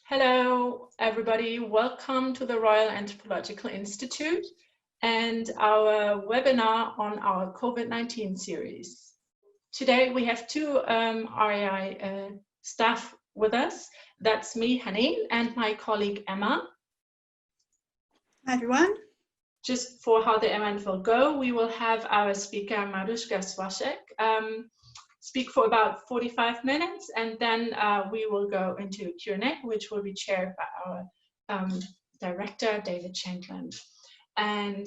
Hello, everybody. Welcome to the Royal Anthropological Institute and our webinar on our COVID-19 series. Today we have two RAI staff with us. That's me, Haneen, and my colleague, Emma. Hi, everyone. Just for how the event will go, we will have our speaker, Maruška Svašek, speak for about 45 minutes, and then we will go into Q&A, which will be chaired by our director, David Shankland. And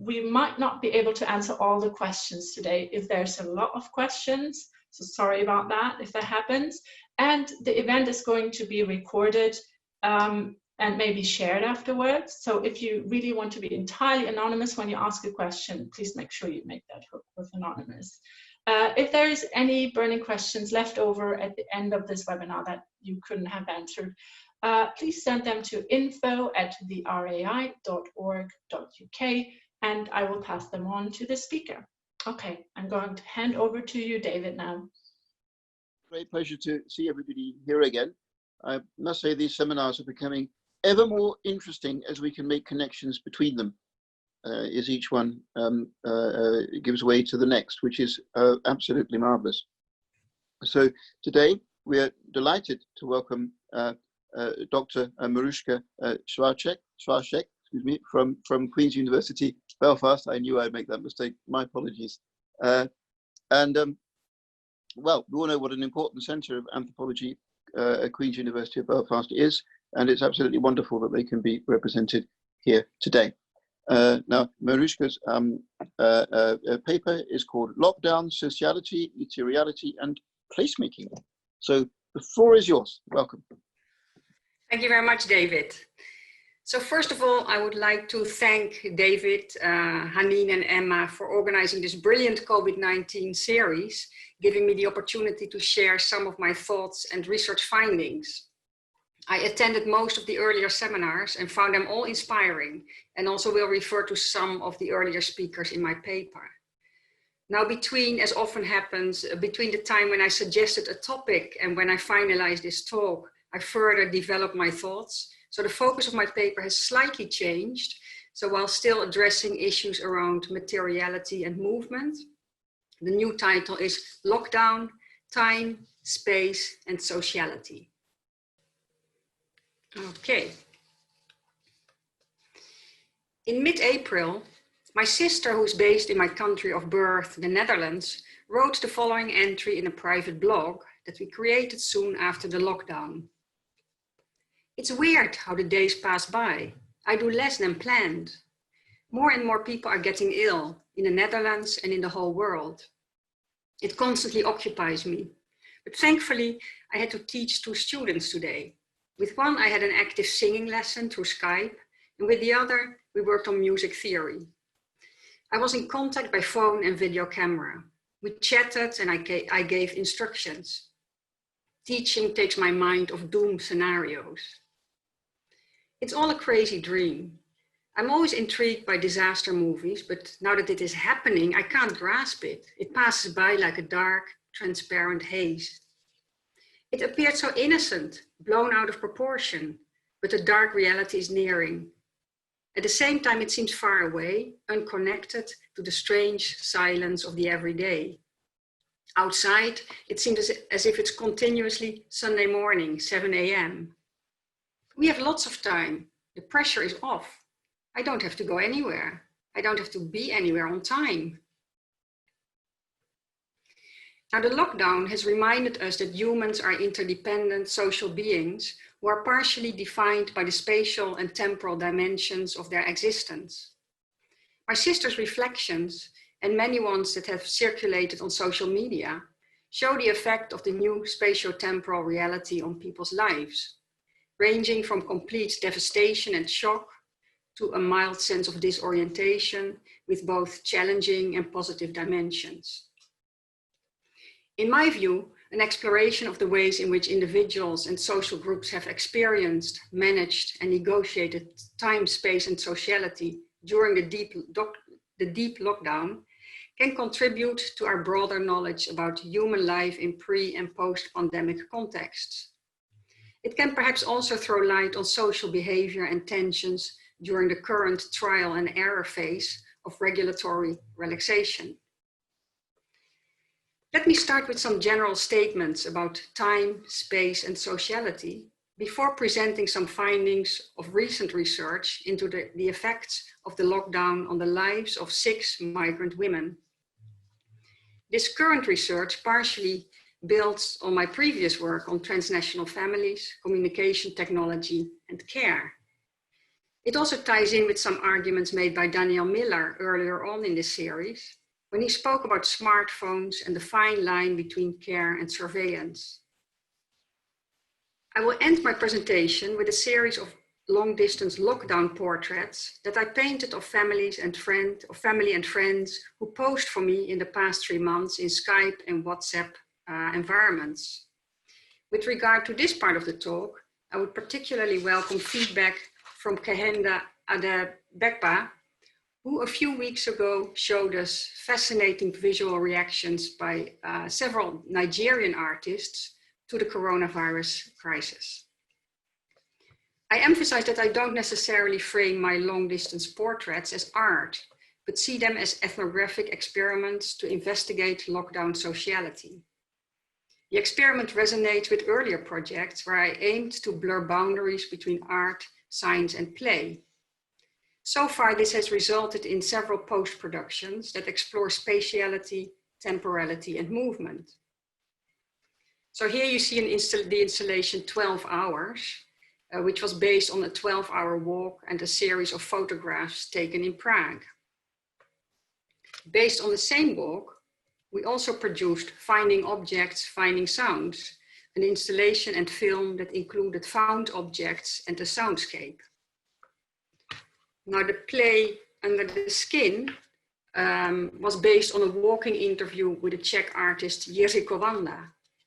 we might not be able to answer all the questions today if there's a lot of questions, so sorry about that if that happens. And the event is going to be recorded and maybe shared afterwards. So if you really want to be entirely anonymous when you ask a question, please make sure you make that hook with anonymous. If there is any burning questions left over at the end of this webinar that you couldn't have answered, please send them to info@rai.org.uk and I will pass them on to the speaker. Okay, I'm going to hand over to you, David, now. Great pleasure to see everybody here again. I must say these seminars are becoming ever more interesting as we can make connections between them. As each one gives way to the next, which is absolutely marvelous. So today we are delighted to welcome Dr. Maruška Svašek, excuse me, from Queen's University, Belfast. I knew I'd make that mistake. My apologies. Well, we all know what an important centre of anthropology at Queen's University of Belfast is, and it's absolutely wonderful that they can be represented here today. Now, Maruška's paper is called Lockdown, Sociality, Materiality and Placemaking. So the floor is yours. Welcome. Thank you very much, David. So first of all, I would like to thank David, Haneen and Emma for organizing this brilliant COVID-19 series, giving me the opportunity to share some of my thoughts and research findings. I attended most of the earlier seminars and found them all inspiring, and also will refer to some of the earlier speakers in my paper. Now, as often happens, between the time when I suggested a topic and when I finalized this talk, I further developed my thoughts. So the focus of my paper has slightly changed. So while still addressing issues around materiality and movement, the new title is Lockdown, Time, Space and Sociality. Okay. In mid-April, my sister, who is based in my country of birth, the Netherlands, wrote the following entry in a private blog that we created soon after the lockdown. It's weird how the days pass by. I do less than planned. More and more people are getting ill in the Netherlands and in the whole world. It constantly occupies me, but thankfully I had to teach 2 students today. With one, I had an active singing lesson through Skype, and with the other, we worked on music theory. I was in contact by phone and video camera. We chatted and I gave instructions. Teaching takes my mind off doom scenarios. It's all a crazy dream. I'm always intrigued by disaster movies, but now that it is happening, I can't grasp it. It passes by like a dark, transparent haze. It appeared so innocent, blown out of proportion, but the dark reality is nearing. At the same time, it seems far away, unconnected to the strange silence of the everyday. Outside, it seems as if it's continuously Sunday morning, 7 a.m. We have lots of time. The pressure is off. I don't have to go anywhere. I don't have to be anywhere on time. Now, the lockdown has reminded us that humans are interdependent social beings who are partially defined by the spatial and temporal dimensions of their existence. My sister's reflections, and many ones that have circulated on social media, show the effect of the new spatio-temporal reality on people's lives, ranging from complete devastation and shock to a mild sense of disorientation with both challenging and positive dimensions. In my view, an exploration of the ways in which individuals and social groups have experienced, managed, and negotiated time, space, and sociality during the deep lockdown can contribute to our broader knowledge about human life in pre- and post-pandemic contexts. It can perhaps also throw light on social behavior and tensions during the current trial and error phase of regulatory relaxation. Let me start with some general statements about time, space, and sociality before presenting some findings of recent research into the effects of the lockdown on the lives of 6 migrant women. This current research partially builds on my previous work on transnational families, communication technology, and care. It also ties in with some arguments made by Daniel Miller earlier on in this series, when he spoke about smartphones and the fine line between care and surveillance. I will end my presentation with a series of long-distance lockdown portraits that I painted of family and friends who posed for me in the past 3 months in Skype and WhatsApp environments. With regard to this part of the talk, I would particularly welcome feedback from Kehenda Adebekpa, who a few weeks ago showed us fascinating visual reactions by several Nigerian artists to the coronavirus crisis. I emphasize that I don't necessarily frame my long-distance portraits as art, but see them as ethnographic experiments to investigate lockdown sociality. The experiment resonates with earlier projects where I aimed to blur boundaries between art, science, and play. So far, this has resulted in several post-productions that explore spatiality, temporality, and movement. So here you see the installation 12 Hours, which was based on a 12-hour walk and a series of photographs taken in Prague. Based on the same walk, we also produced Finding Objects, Finding Sounds, an installation and film that included found objects and a soundscape. Now the play Under the Skin was based on a walking interview with a Czech artist Jiří Kovanda,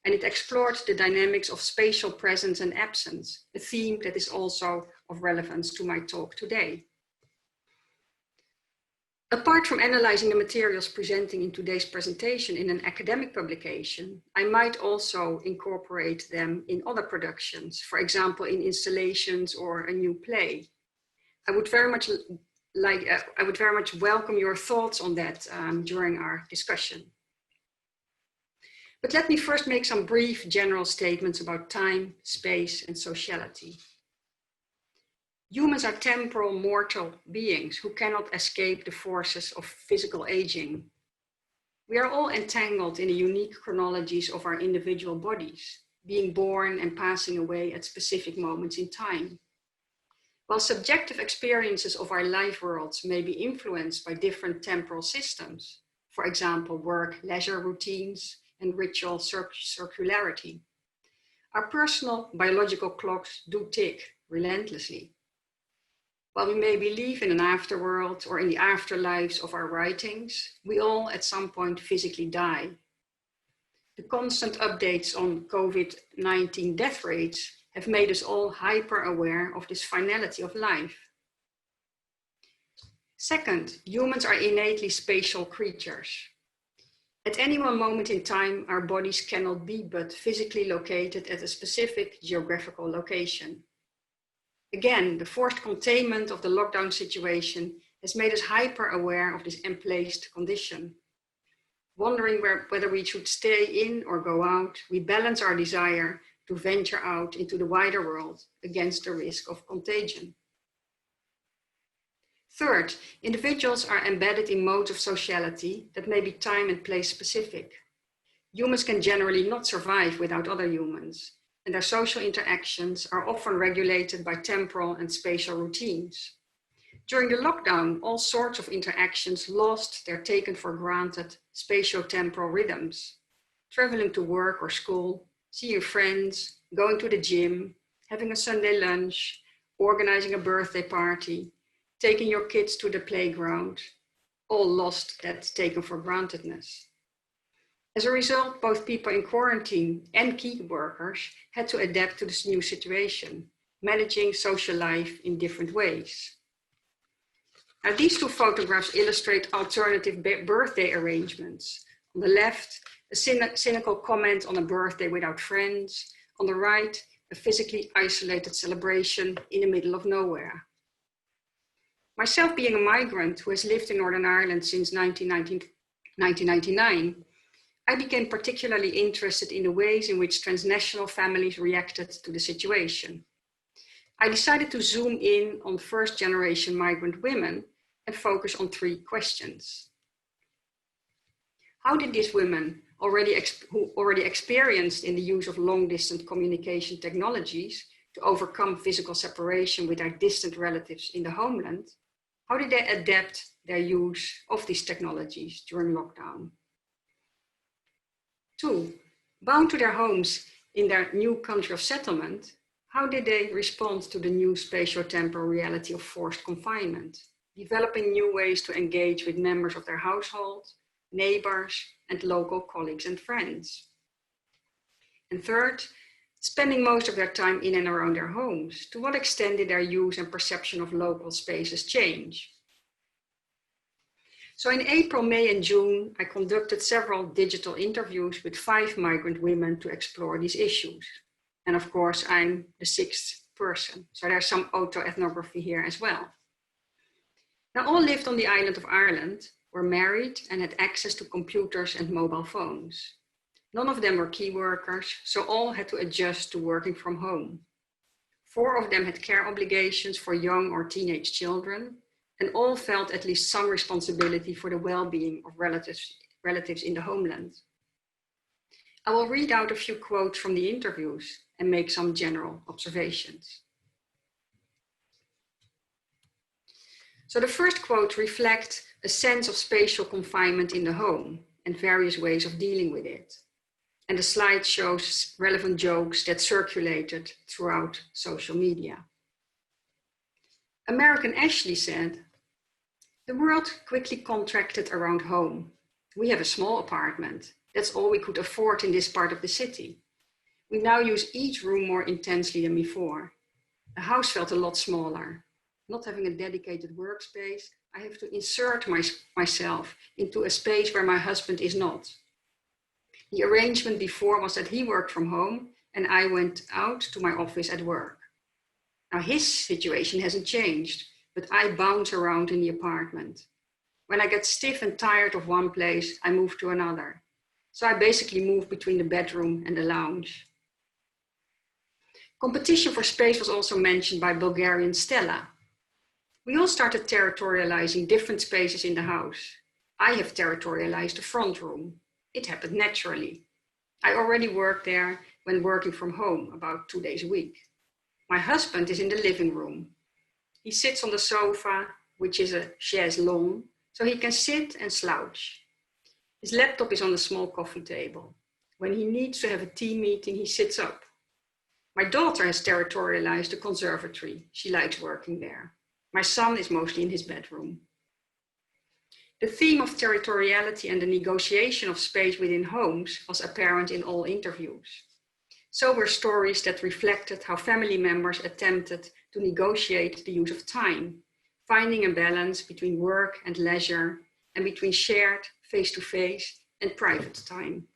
and it explored the dynamics of spatial presence and absence, a theme that is also of relevance to my talk today. Apart from analyzing the materials presenting in today's presentation in an academic publication, I might also incorporate them in other productions, for example, in installations or a new play. I would very much welcome your thoughts on that during our discussion. But let me first make some brief general statements about time, space, and sociality. Humans are temporal, mortal beings who cannot escape the forces of physical aging. We are all entangled in the unique chronologies of our individual bodies, being born and passing away at specific moments in time. While subjective experiences of our life worlds may be influenced by different temporal systems, for example, work, leisure routines, and ritual circularity, our personal biological clocks do tick relentlessly. While we may believe in an afterworld or in the afterlives of our writings, we all at some point physically die. The constant updates on COVID-19 death rates have made us all hyper aware of this finality of life. Second, humans are innately spatial creatures. At any one moment in time, our bodies cannot be but physically located at a specific geographical location. Again, the forced containment of the lockdown situation has made us hyper aware of this emplaced condition. Wondering whether we should stay in or go out, we balance our desire to venture out into the wider world against the risk of contagion. Third, individuals are embedded in modes of sociality that may be time and place specific. Humans can generally not survive without other humans, and their social interactions are often regulated by temporal and spatial routines. During the lockdown, all sorts of interactions lost their taken for granted spatio-temporal rhythms. Traveling to work or school, seeing friends, going to the gym, having a Sunday lunch, organizing a birthday party, taking your kids to the playground, all lost that taken for grantedness. As a result, both people in quarantine and key workers had to adapt to this new situation, managing social life in different ways. Now, these two photographs illustrate alternative birthday arrangements. On the left, a cynical comment on a birthday without friends. On the right, a physically isolated celebration in the middle of nowhere. Myself being a migrant who has lived in Northern Ireland since 1999, I became particularly interested in the ways in which transnational families reacted to the situation. I decided to zoom in on first-generation migrant women and focus on 3 questions. How did these women, who already experienced in the use of long-distance communication technologies to overcome physical separation with their distant relatives in the homeland, how did they adapt their use of these technologies during lockdown? 2, bound to their homes in their new country of settlement, how did they respond to the new spatio-temporal reality of forced confinement, developing new ways to engage with members of their household, neighbors, and local colleagues and friends? And 3rd, spending most of their time in and around their homes, to what extent did their use and perception of local spaces change? So in April, May, and June, I conducted several digital interviews with 5 migrant women to explore these issues. And of course, I'm the 6th person. So there's some autoethnography here as well. Now, all lived on the island of Ireland, were married, and had access to computers and mobile phones. None of them were key workers, so all had to adjust to working from home. 4 of them had care obligations for young or teenage children, and all felt at least some responsibility for the well-being of relatives in the homeland. I will read out a few quotes from the interviews and make some general observations. So the first quote reflects a sense of spatial confinement in the home and various ways of dealing with it. And the slide shows relevant jokes that circulated throughout social media. American Ashley said, "The world quickly contracted around home. We have a small apartment. That's all we could afford in this part of the city. We now use each room more intensely than before. The house felt a lot smaller. Not having a dedicated workspace, I have to insert myself into a space where my husband is not. The arrangement before was that he worked from home and I went out to my office at work. Now his situation hasn't changed, but I bounce around in the apartment. When I get stiff and tired of one place, I move to another. So I basically move between the bedroom and the lounge." Competition for space was also mentioned by Bulgarian Stella. "We all started territorializing different spaces in the house. I have territorialized the front room. It happened naturally. I already worked there when working from home about 2 days a week. My husband is in the living room. He sits on the sofa, which is a chaise longue, so he can sit and slouch. His laptop is on the small coffee table. When he needs to have a tea meeting, he sits up. My daughter has territorialized the conservatory. She likes working there. My son is mostly in his bedroom." The theme of territoriality and the negotiation of space within homes was apparent in all interviews. So were stories that reflected how family members attempted to negotiate the use of time, finding a balance between work and leisure, and between shared face-to-face and private time.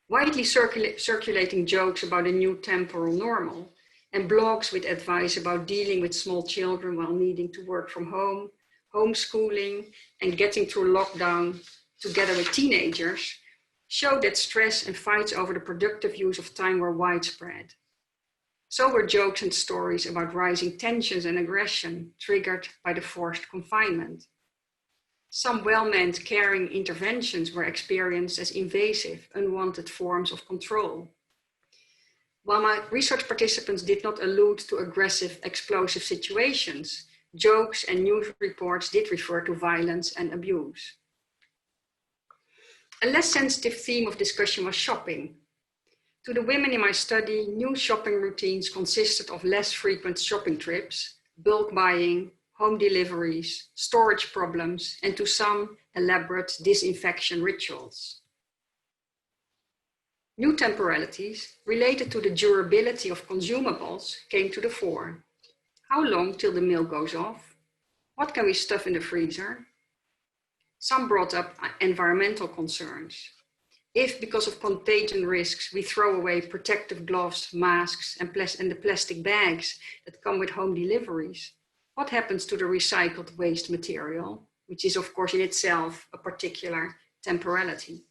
Widely circulating jokes about a new temporal normal and blogs with advice about dealing with small children while needing to work from home, homeschooling, and getting through lockdown together with teenagers show that stress and fights over the productive use of time were widespread. So were jokes and stories about rising tensions and aggression triggered by the forced confinement. Some well-meant caring interventions were experienced as invasive, unwanted forms of control. While my research participants did not allude to aggressive, explosive situations, jokes and news reports did refer to violence and abuse. A less sensitive theme of discussion was shopping. To the women in my study, new shopping routines consisted of less frequent shopping trips, bulk buying, home deliveries, storage problems, and to some, elaborate disinfection rituals. New temporalities related to the durability of consumables came to the fore. How long till the milk goes off? What can we stuff in the freezer? Some brought up environmental concerns. If, because of contagion risks, we throw away protective gloves, masks, and the plastic bags that come with home deliveries, what happens to the recycled waste material, which is, of course, in itself a particular temporality?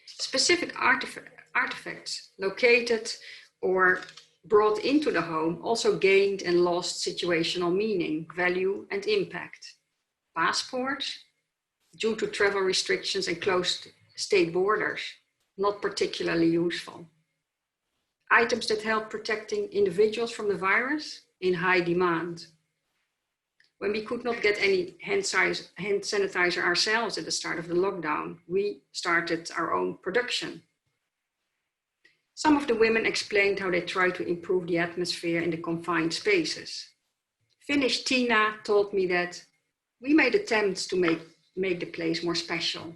Specific artifacts located or brought into the home also gained and lost situational meaning, value, and impact. Passports, due to travel restrictions and closed state borders, not particularly useful. Items that help protecting individuals from the virus, in high demand. When we could not get any hand sanitizer ourselves at the start of the lockdown, we started our own production. Some of the women explained how they tried to improve the atmosphere in the confined spaces. Finnish Tina told me that we made attempts to make the place more special.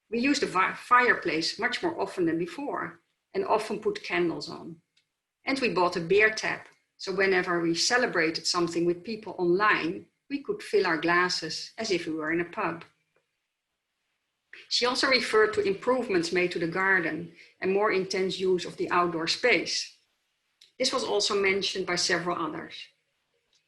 We used the fireplace much more often than before and often put candles on. And we bought a beer tap, so whenever we celebrated something with people online, we could fill our glasses as if we were in a pub. She also referred to improvements made to the garden and more intense use of the outdoor space. This was also mentioned by several others.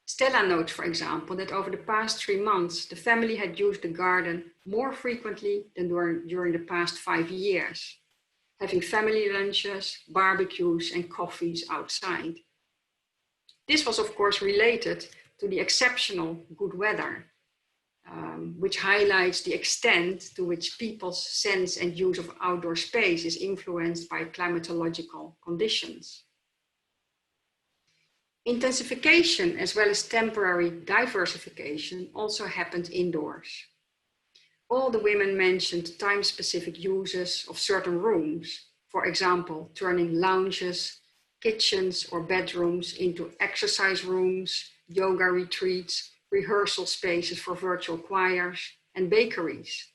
Stella notes, for example, that over the past 3 months, the family had used the garden more frequently than during the past 5 years, having family lunches, barbecues, and coffees outside. This was, of course, related to the exceptional good weather, which highlights the extent to which people's sense and use of outdoor space is influenced by climatological conditions. Intensification as well as temporary diversification also happened indoors. All the women mentioned time-specific uses of certain rooms, for example, turning lounges, kitchens or bedrooms into exercise rooms, yoga retreats, rehearsal spaces for virtual choirs, and bakeries.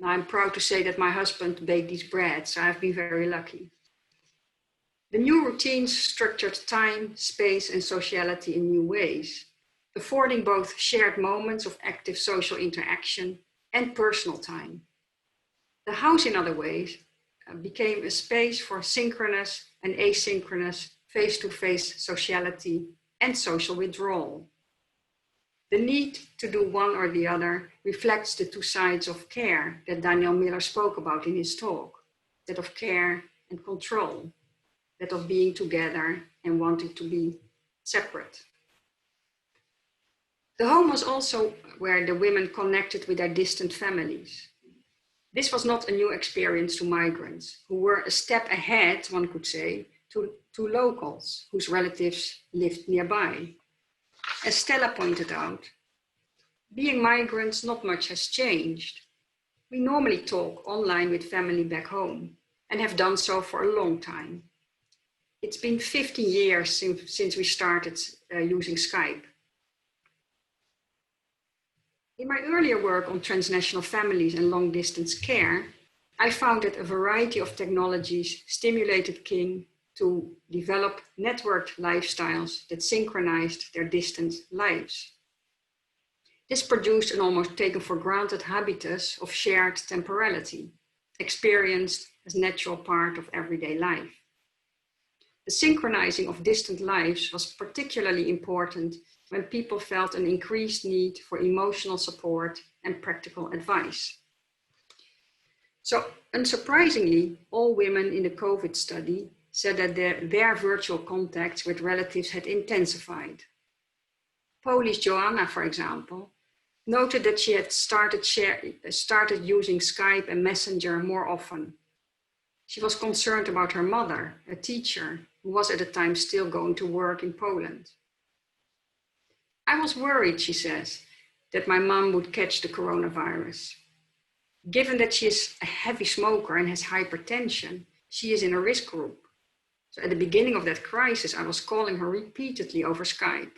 Now, I'm proud to say that my husband baked these breads, so I've been very lucky. The new routines structured time, space, and sociality in new ways, affording both shared moments of active social interaction and personal time. The house, in other ways, became a space for synchronous and asynchronous face-to-face sociality and social withdrawal. The need to do one or the other reflects the two sides of care that Daniel Miller spoke about in his talk, that of care and control, that of being together and wanting to be separate. The home was also where the women connected with their distant families. This was not a new experience to migrants, who were a step ahead, one could say, to locals whose relatives lived nearby. As Stella pointed out, being migrants, not much has changed. We normally talk online with family back home and have done so for a long time. It's been 15 years since we started using Skype. In my earlier work on transnational families and long-distance care, I found that a variety of technologies stimulated King to develop networked lifestyles that synchronized their distant lives. This produced an almost taken for granted habitus of shared temporality, experienced as a natural part of everyday life. The synchronizing of distant lives was particularly important when people felt an increased need for emotional support and practical advice. So, unsurprisingly, all women in the COVID study said that their virtual contacts with relatives had intensified. Polish Joanna, for example, noted that she had started using Skype and Messenger more often. She was concerned about her mother, a teacher, who was at the time still going to work in Poland. I was worried, she says, that my mom would catch the coronavirus. Given that she is a heavy smoker and has hypertension, she is in a risk group. So at the beginning of that crisis, I was calling her repeatedly over Skype.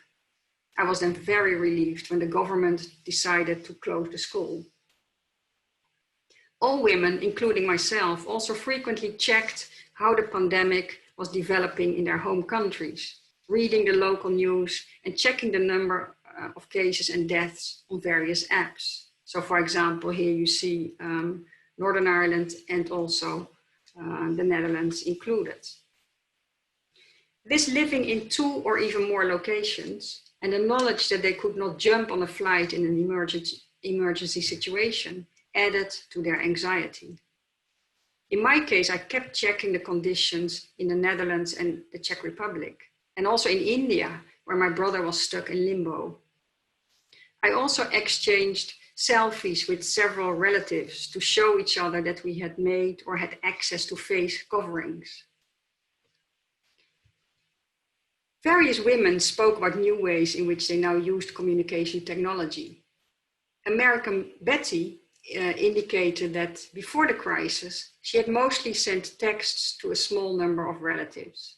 I was then very relieved when the government decided to close the school. All women, including myself, also frequently checked how the pandemic was developing in their home countries, reading the local news and checking the number of cases and deaths on various apps. So for example, here you see Northern Ireland and also the Netherlands included. This living in 2 or even more locations and the knowledge that they could not jump on a flight in an emergency situation added to their anxiety. In my case, I kept checking the conditions in the Netherlands and the Czech Republic, and also in India, where my brother was stuck in limbo. I also exchanged selfies with several relatives to show each other that we had made or had access to face coverings. Various women spoke about new ways in which they now used communication technology. American Betty indicated that before the crisis, she had mostly sent texts to a small number of relatives.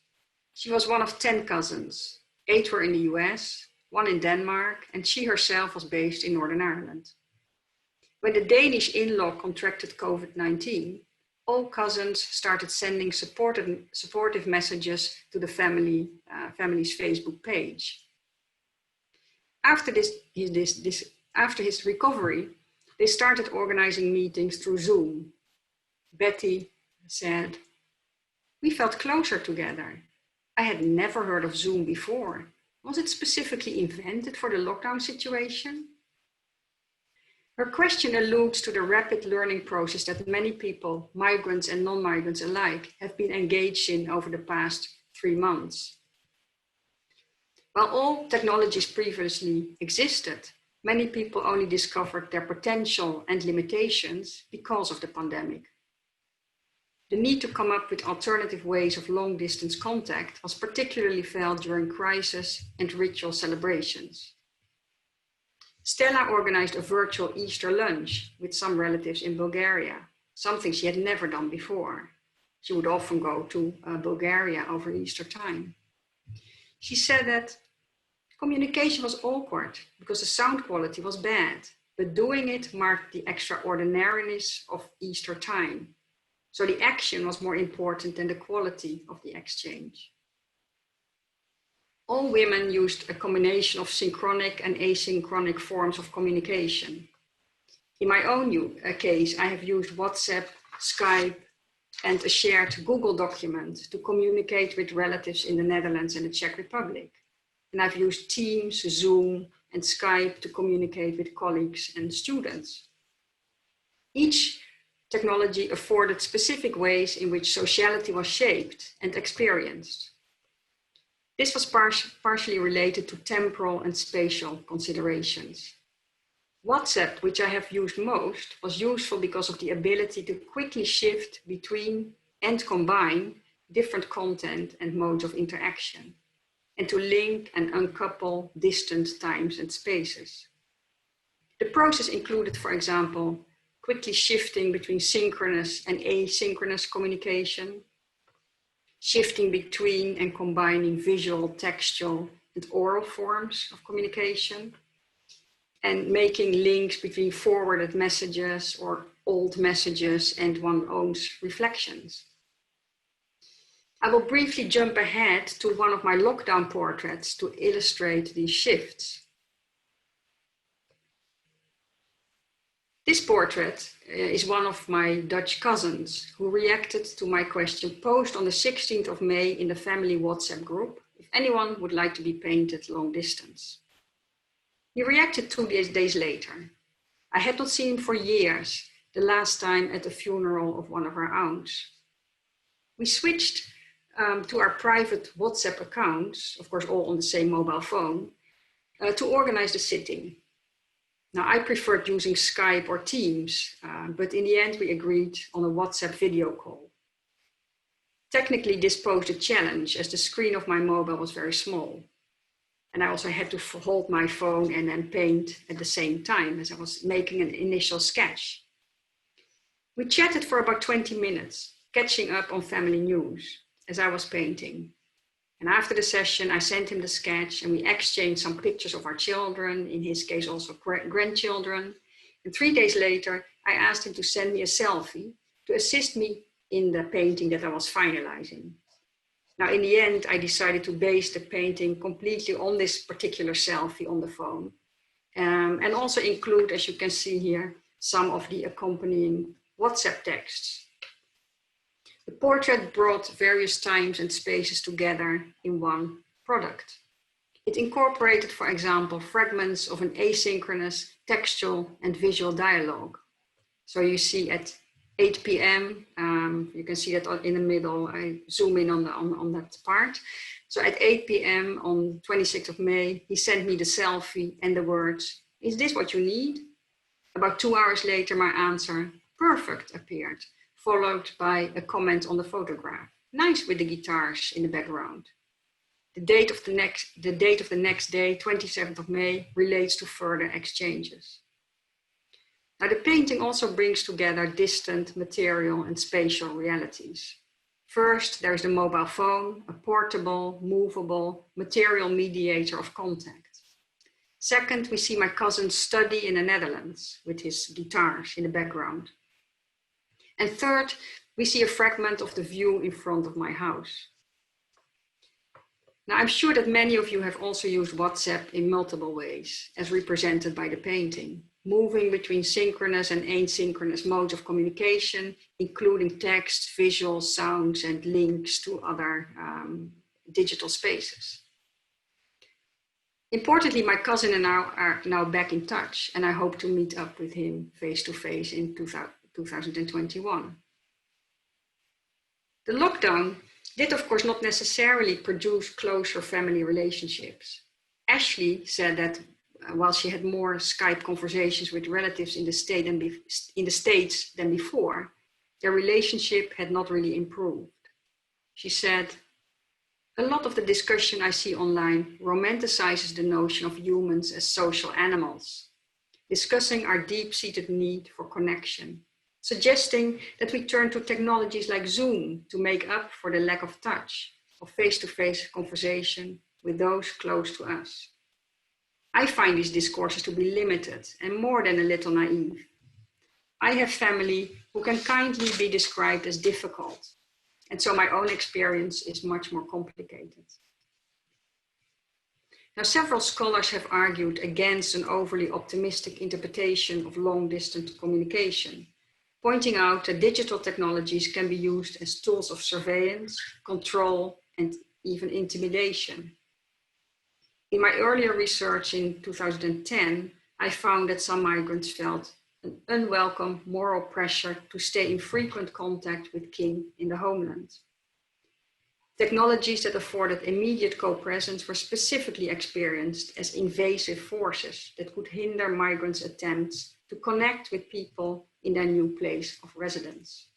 She was one of 10 cousins. 8 were in the US, 1 in Denmark, and she herself was based in Northern Ireland. When the Danish in-law contracted COVID-19, all cousins started sending supportive messages to the family's Facebook page. After his recovery, they started organizing meetings through Zoom. Betty said, "We felt closer together. I had never heard of Zoom before. Was it specifically invented for the lockdown situation?" Her question alludes to the rapid learning process that many people, migrants and non-migrants alike, have been engaged in over the past 3 months. While all technologies previously existed, many people only discovered their potential and limitations because of the pandemic. The need to come up with alternative ways of long-distance contact was particularly felt during crisis and ritual celebrations. Stella organized a virtual Easter lunch with some relatives in Bulgaria, something she had never done before. She would often go to Bulgaria over Easter time. She said that communication was awkward because the sound quality was bad, but doing it marked the extraordinariness of Easter time. So the action was more important than the quality of the exchange. All women used a combination of synchronic and asynchronic forms of communication. In my own case, I have used WhatsApp, Skype, and a shared Google document to communicate with relatives in the Netherlands and the Czech Republic. And I've used Teams, Zoom, and Skype to communicate with colleagues and students. Each technology afforded specific ways in which sociality was shaped and experienced. This was partially related to temporal and spatial considerations. WhatsApp, which I have used most, was useful because of the ability to quickly shift between and combine different content and modes of interaction, and to link and uncouple distant times and spaces. The process included, for example, quickly shifting between synchronous and asynchronous communication, shifting between and combining visual, textual, and oral forms of communication, and making links between forwarded messages or old messages and one's own reflections. I will briefly jump ahead to one of my lockdown portraits to illustrate these shifts. This portrait is one of my Dutch cousins who reacted to my question posed on the 16th of May in the family WhatsApp group, if anyone would like to be painted long distance. He reacted 2 days later. I had not seen him for years, the last time at the funeral of one of our aunts. We switched to our private WhatsApp accounts, of course all on the same mobile phone, to organize the sitting. Now, I preferred using Skype or Teams, but in the end we agreed on a WhatsApp video call. Technically, this posed a challenge as the screen of my mobile was very small. And I also had to hold my phone and then paint at the same time as I was making an initial sketch. We chatted for about 20 minutes, catching up on family news as I was painting. And after the session, I sent him the sketch and we exchanged some pictures of our children, in his case also grandchildren. And 3 days later, I asked him to send me a selfie to assist me in the painting that I was finalizing. Now, in the end, I decided to base the painting completely on this particular selfie on the phone. And also include, as you can see here, some of the accompanying WhatsApp texts. The portrait brought various times and spaces together in one product. It incorporated, for example, fragments of an asynchronous textual and visual dialogue. So you see at 8 p.m., you can see that in the middle, I zoom in on that part. So at 8 p.m. on 26th of May, he sent me the selfie and the words, "Is this what you need?" About 2 hours later, my answer, "Perfect," appeared, followed by a comment on the photograph. "Nice with the guitars in the background." The date of the next day, 27th of May, relates to further exchanges. Now, the painting also brings together distant material and spatial realities. First, there is the mobile phone, a portable, movable, material mediator of contact. Second, we see my cousin study in the Netherlands with his guitars in the background. And third, we see a fragment of the view in front of my house. Now, I'm sure that many of you have also used WhatsApp in multiple ways, as represented by the painting, moving between synchronous and asynchronous modes of communication, including text, visuals, sounds, and links to other digital spaces. Importantly, my cousin and I are now back in touch, and I hope to meet up with him face-to-face in 2021. The lockdown did, of course, not necessarily produce closer family relationships. Ashley said that while she had more Skype conversations with relatives in the States than before, their relationship had not really improved. She said, "A lot of the discussion I see online romanticizes the notion of humans as social animals, discussing our deep-seated need for connection, suggesting that we turn to technologies like Zoom to make up for the lack of touch, of face-to-face conversation with those close to us. I find these discourses to be limited and more than a little naive. I have family who can kindly be described as difficult, and so my own experience is much more complicated." Now, several scholars have argued against an overly optimistic interpretation of long-distance communication, pointing out that digital technologies can be used as tools of surveillance, control, and even intimidation. In my earlier research in 2010, I found that some migrants felt an unwelcome moral pressure to stay in frequent contact with kin in the homeland. Technologies that afforded immediate co-presence were specifically experienced as invasive forces that could hinder migrants' attempts to connect with people in their new place of residence.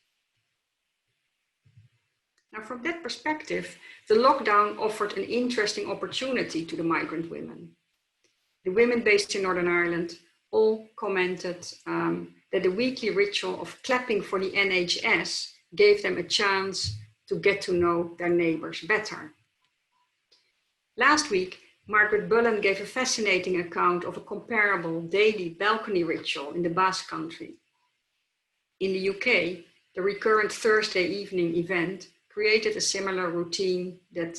Now, from that perspective, the lockdown offered an interesting opportunity to the migrant women. The women based in Northern Ireland all commented that the weekly ritual of clapping for the NHS gave them a chance to get to know their neighbors better. Last week, Margaret Bullen gave a fascinating account of a comparable daily balcony ritual in the Basque Country. In the UK, the recurrent Thursday evening event created a similar routine that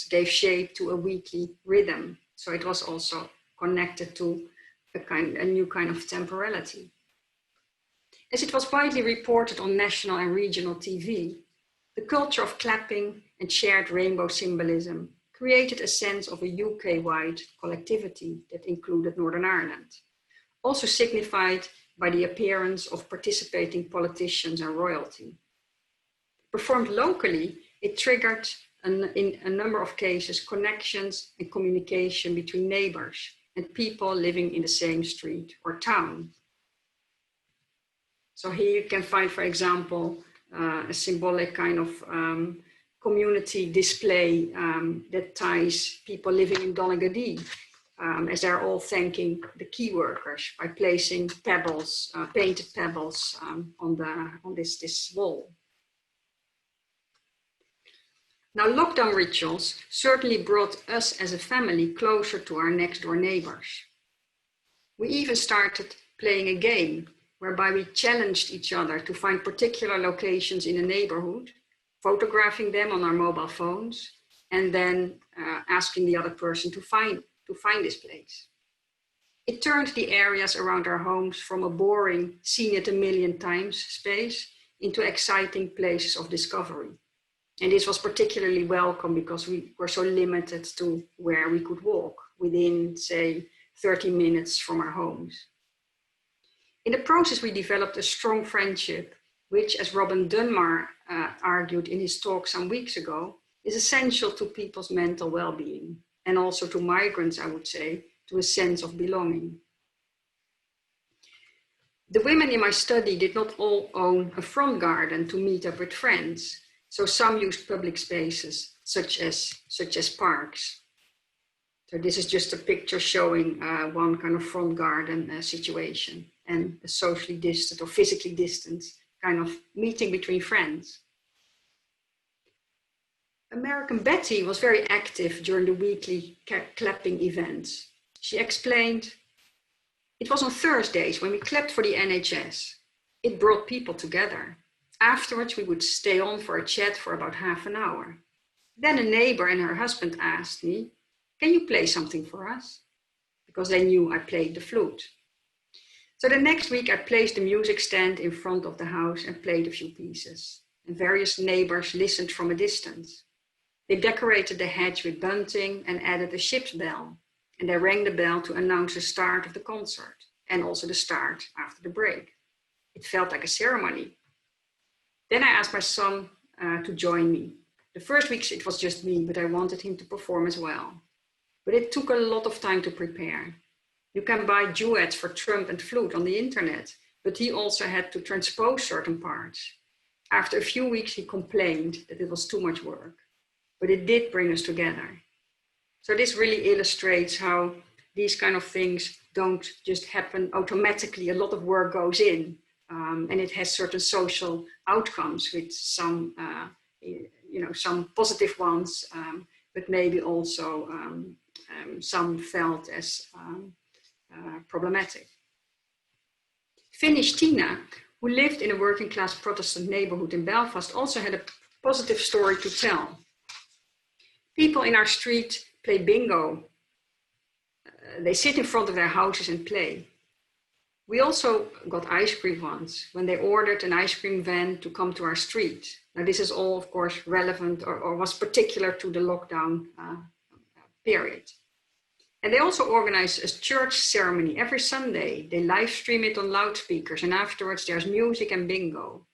gave shape to a weekly rhythm. So it was also connected to a new kind of temporality. As it was widely reported on national and regional TV, the culture of clapping and shared rainbow symbolism created a sense of a UK-wide collectivity that included Northern Ireland, also signified by the appearance of participating politicians and royalty. Performed locally, it triggered, in a number of cases, connections and communication between neighbors and people living in the same street or town. So here you can find, for example, a symbolic kind of community display that ties people living in Donegal as they're all thanking the key workers by placing pebbles, painted pebbles on this wall. Now, lockdown rituals certainly brought us as a family closer to our next door neighbors. We even started playing a game whereby we challenged each other to find particular locations in a neighborhood, photographing them on our mobile phones, and then asking the other person to find this place. It turned the areas around our homes from a boring, seen it a million times space into exciting places of discovery. And this was particularly welcome because we were so limited to where we could walk within, say, 30 minutes from our homes. In the process, we developed a strong friendship, which, as Robin Dunbar argued in his talk some weeks ago, is essential to people's mental well-being, and also to migrants, I would say, to a sense of belonging. The women in my study did not all own a front garden to meet up with friends, so some used public spaces, such as parks. So this is just a picture showing one kind of front garden situation and a socially distant or physically distant kind of meeting between friends. American Betty was very active during the weekly clapping events. She explained, it was on Thursdays when we clapped for the NHS. It brought people together. Afterwards, we would stay on for a chat for about half an hour. Then a neighbor and her husband asked me, can you play something for us? Because they knew I played the flute. So the next week I placed the music stand in front of the house and played a few pieces. And various neighbors listened from a distance. They decorated the hedge with bunting and added a ship's bell. And they rang the bell to announce the start of the concert and also the start after the break. It felt like a ceremony. Then I asked my son to join me. The first weeks it was just me, but I wanted him to perform as well. But it took a lot of time to prepare. You can buy duets for trump and flute on the internet, but he also had to transpose certain parts. After a few weeks, he complained that it was too much work, but it did bring us together. So this really illustrates how these kind of things don't just happen automatically. A lot of work goes in, and it has certain social outcomes with some, some positive ones, but maybe also some felt as problematic. Finnish Tina, who lived in a working class Protestant neighborhood in Belfast, also had a positive story to tell. People in our street play bingo. They sit in front of their houses and play. We also got ice cream once when they ordered an ice cream van to come to our street. Now this is all, of course, relevant or was particular to the lockdown period. And they also organize a church ceremony every Sunday. They live stream it on loudspeakers, and afterwards there's music and bingo.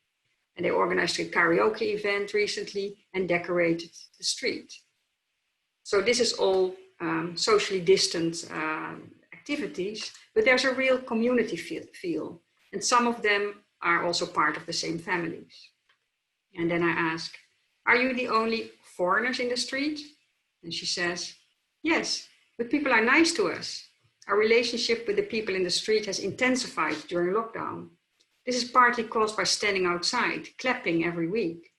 And they organized a karaoke event recently and decorated the street. So this is all socially distant activities, but there's a real community feel. And some of them are also part of the same families. And then I ask, are you the only foreigners in the street? And she says, yes, but people are nice to us. Our relationship with the people in the street has intensified during lockdown. This is partly caused by standing outside, clapping every week.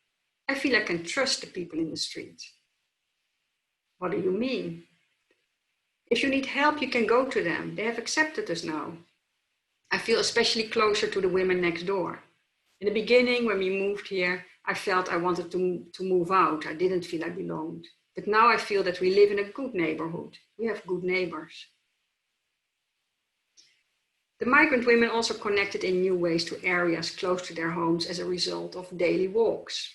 I feel I can trust the people in the street. What do you mean? If you need help, you can go to them. They have accepted us now. I feel especially closer to the women next door. In the beginning, when we moved here, I felt I wanted to move out. I didn't feel I belonged. But now I feel that we live in a good neighborhood. We have good neighbors. The migrant women also connected in new ways to areas close to their homes as a result of daily walks.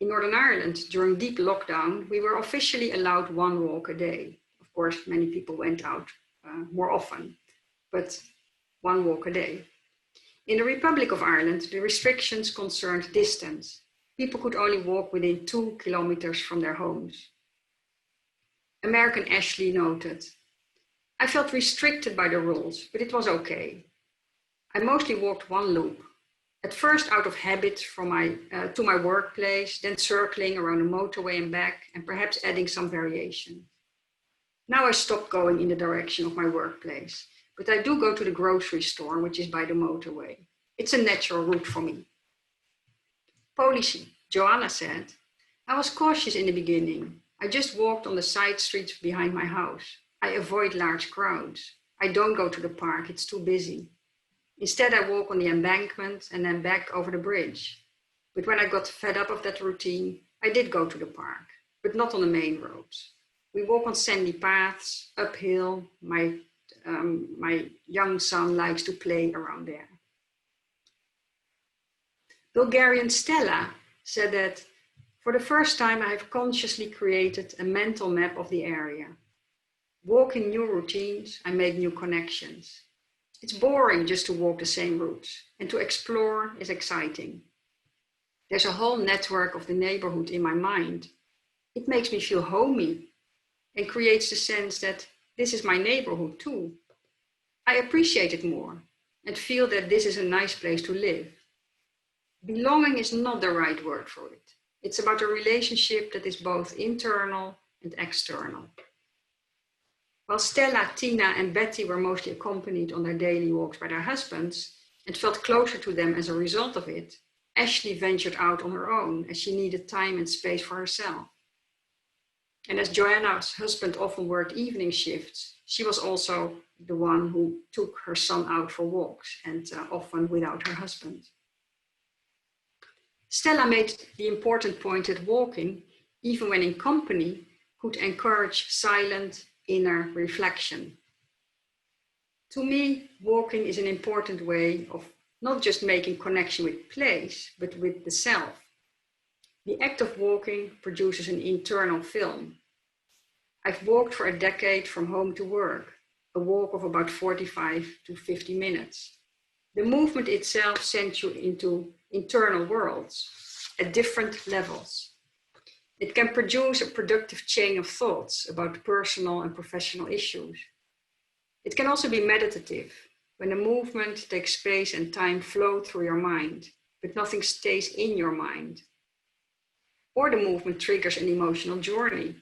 In Northern Ireland, during deep lockdown, we were officially allowed 1 walk a day. Of course, many people went out more often, but 1 walk a day. In the Republic of Ireland, the restrictions concerned distance. People could only walk within 2 kilometers from their homes. American Ashley noted, I felt restricted by the rules, but it was okay. I mostly walked 1 loop. At first out of habit from to my workplace, then circling around the motorway and back, and perhaps adding some variation. Now I stopped going in the direction of my workplace, but I do go to the grocery store, which is by the motorway. It's a natural route for me. Polish Joanna said, I was cautious in the beginning. I just walked on the side streets behind my house. I avoid large crowds. I don't go to the park, it's too busy. Instead, I walk on the embankment and then back over the bridge. But when I got fed up of that routine, I did go to the park, but not on the main roads. We walk on sandy paths, uphill. My my young son likes to play around there. Bulgarian Stella said that for the first time I have consciously created a mental map of the area. Walking new routines, I make new connections. It's boring just to walk the same routes, and to explore is exciting. There's a whole network of the neighborhood in my mind. It makes me feel homey and creates the sense that this is my neighborhood too. I appreciate it more and feel that this is a nice place to live. Belonging is not the right word for it. It's about a relationship that is both internal and external. While Stella, Tina, and Betty were mostly accompanied on their daily walks by their husbands and felt closer to them as a result of it, Ashley ventured out on her own as she needed time and space for herself. And as Joanna's husband often worked evening shifts, she was also the one who took her son out for walks, and often without her husband. Stella made the important point that walking, even when in company, could encourage silent inner reflection. To me, walking is an important way of not just making connection with place, but with the self. The act of walking produces an internal film. I've walked for a decade from home to work, a walk of about 45 to 50 minutes. The movement itself sends you into internal worlds at different levels. It can produce a productive chain of thoughts about personal and professional issues. It can also be meditative, when the movement takes space and time flow through your mind, but nothing stays in your mind. Or the movement triggers an emotional journey,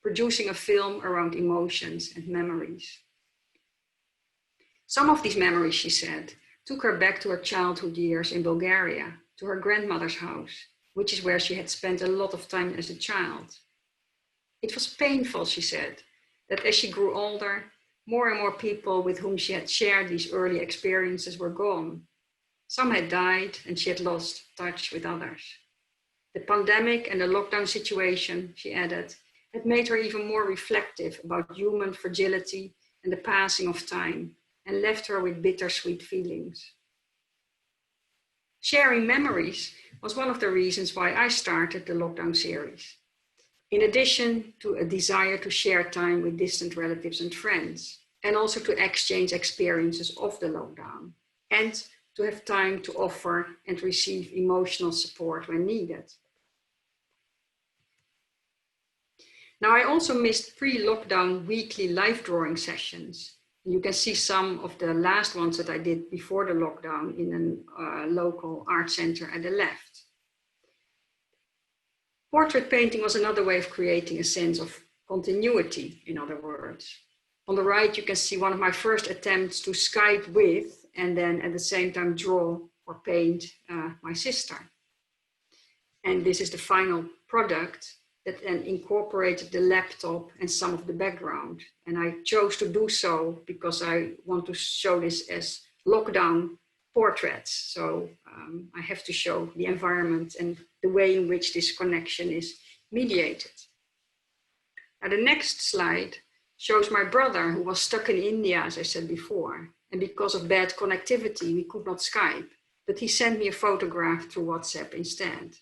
producing a film around emotions and memories. Some of these memories, she said, took her back to her childhood years in Bulgaria, to her grandmother's house, which is where she had spent a lot of time as a child. It was painful, she said, that as she grew older, more and more people with whom she had shared these early experiences were gone. Some had died and she had lost touch with others. The pandemic and the lockdown situation, she added, had made her even more reflective about human fragility and the passing of time, and left her with bittersweet feelings. Sharing memories was one of the reasons why I started the lockdown series. In addition to a desire to share time with distant relatives and friends, and also to exchange experiences of the lockdown, and to have time to offer and receive emotional support when needed. Now, I also missed pre-lockdown weekly live drawing sessions. You can see some of the last ones that I did before the lockdown in a local art center at the left. Portrait painting was another way of creating a sense of continuity, in other words. On the right, you can see one of my first attempts to Skype with, and then at the same time draw or paint my sister. And this is the final product that then incorporated the laptop and some of the background. And I chose to do so because I want to show this as lockdown portraits. So I have to show the environment and the way in which this connection is mediated. Now the next slide shows my brother, who was stuck in India, as I said before. And because of bad connectivity, we could not Skype, but he sent me a photograph through WhatsApp instead.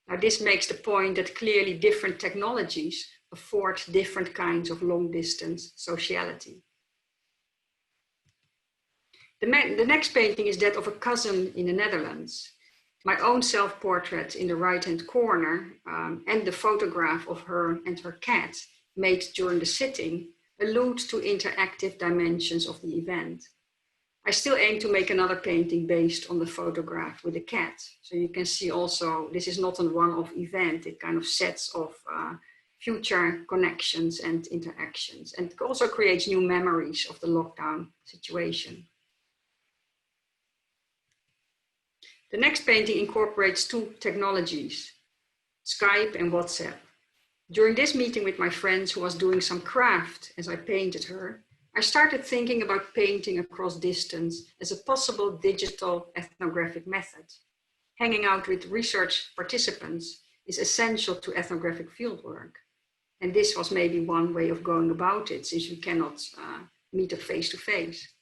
Now this makes the point that clearly different technologies afford different kinds of long distance sociality. The next painting is that of a cousin in the Netherlands. My own self-portrait in the right-hand corner and the photograph of her and her cat made during the sitting allude to interactive dimensions of the event. I still aim to make another painting based on the photograph with the cat. So you can see also, this is not a one-off event. It kind of sets off future connections and interactions, and also creates new memories of the lockdown situation. The next painting incorporates two technologies, Skype and WhatsApp. During this meeting with my friends who was doing some craft as I painted her, I started thinking about painting across distance as a possible digital ethnographic method. Hanging out with research participants is essential to ethnographic fieldwork. And this was maybe one way of going about it, since you cannot meet up face to face.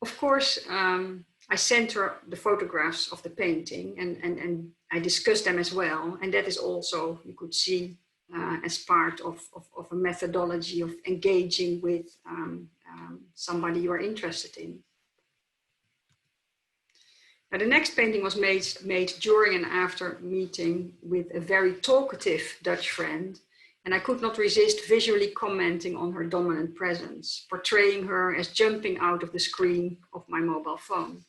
Of course, I sent her the photographs of the painting and I discussed them as well. And that is also, you could see, as part of a methodology of engaging with somebody you are interested in. Now, the next painting was made during and after meeting with a very talkative Dutch friend, and I could not resist visually commenting on her dominant presence, portraying her as jumping out of the screen of my mobile phone.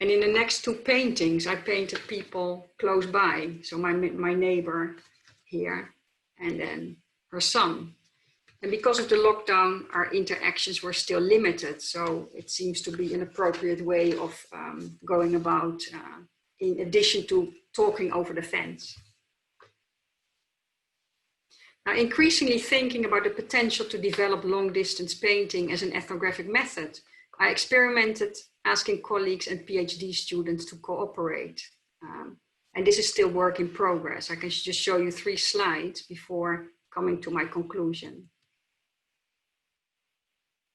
And in the next two paintings, I painted people close by. So my neighbor here, and then her son. And because of the lockdown, our interactions were still limited. So it seems to be an appropriate way of going about, in addition to talking over the fence. Now, increasingly thinking about the potential to develop long distance painting as an ethnographic method, I experimented asking colleagues and PhD students to cooperate. And this is still work in progress. I can just show you 3 slides before coming to my conclusion.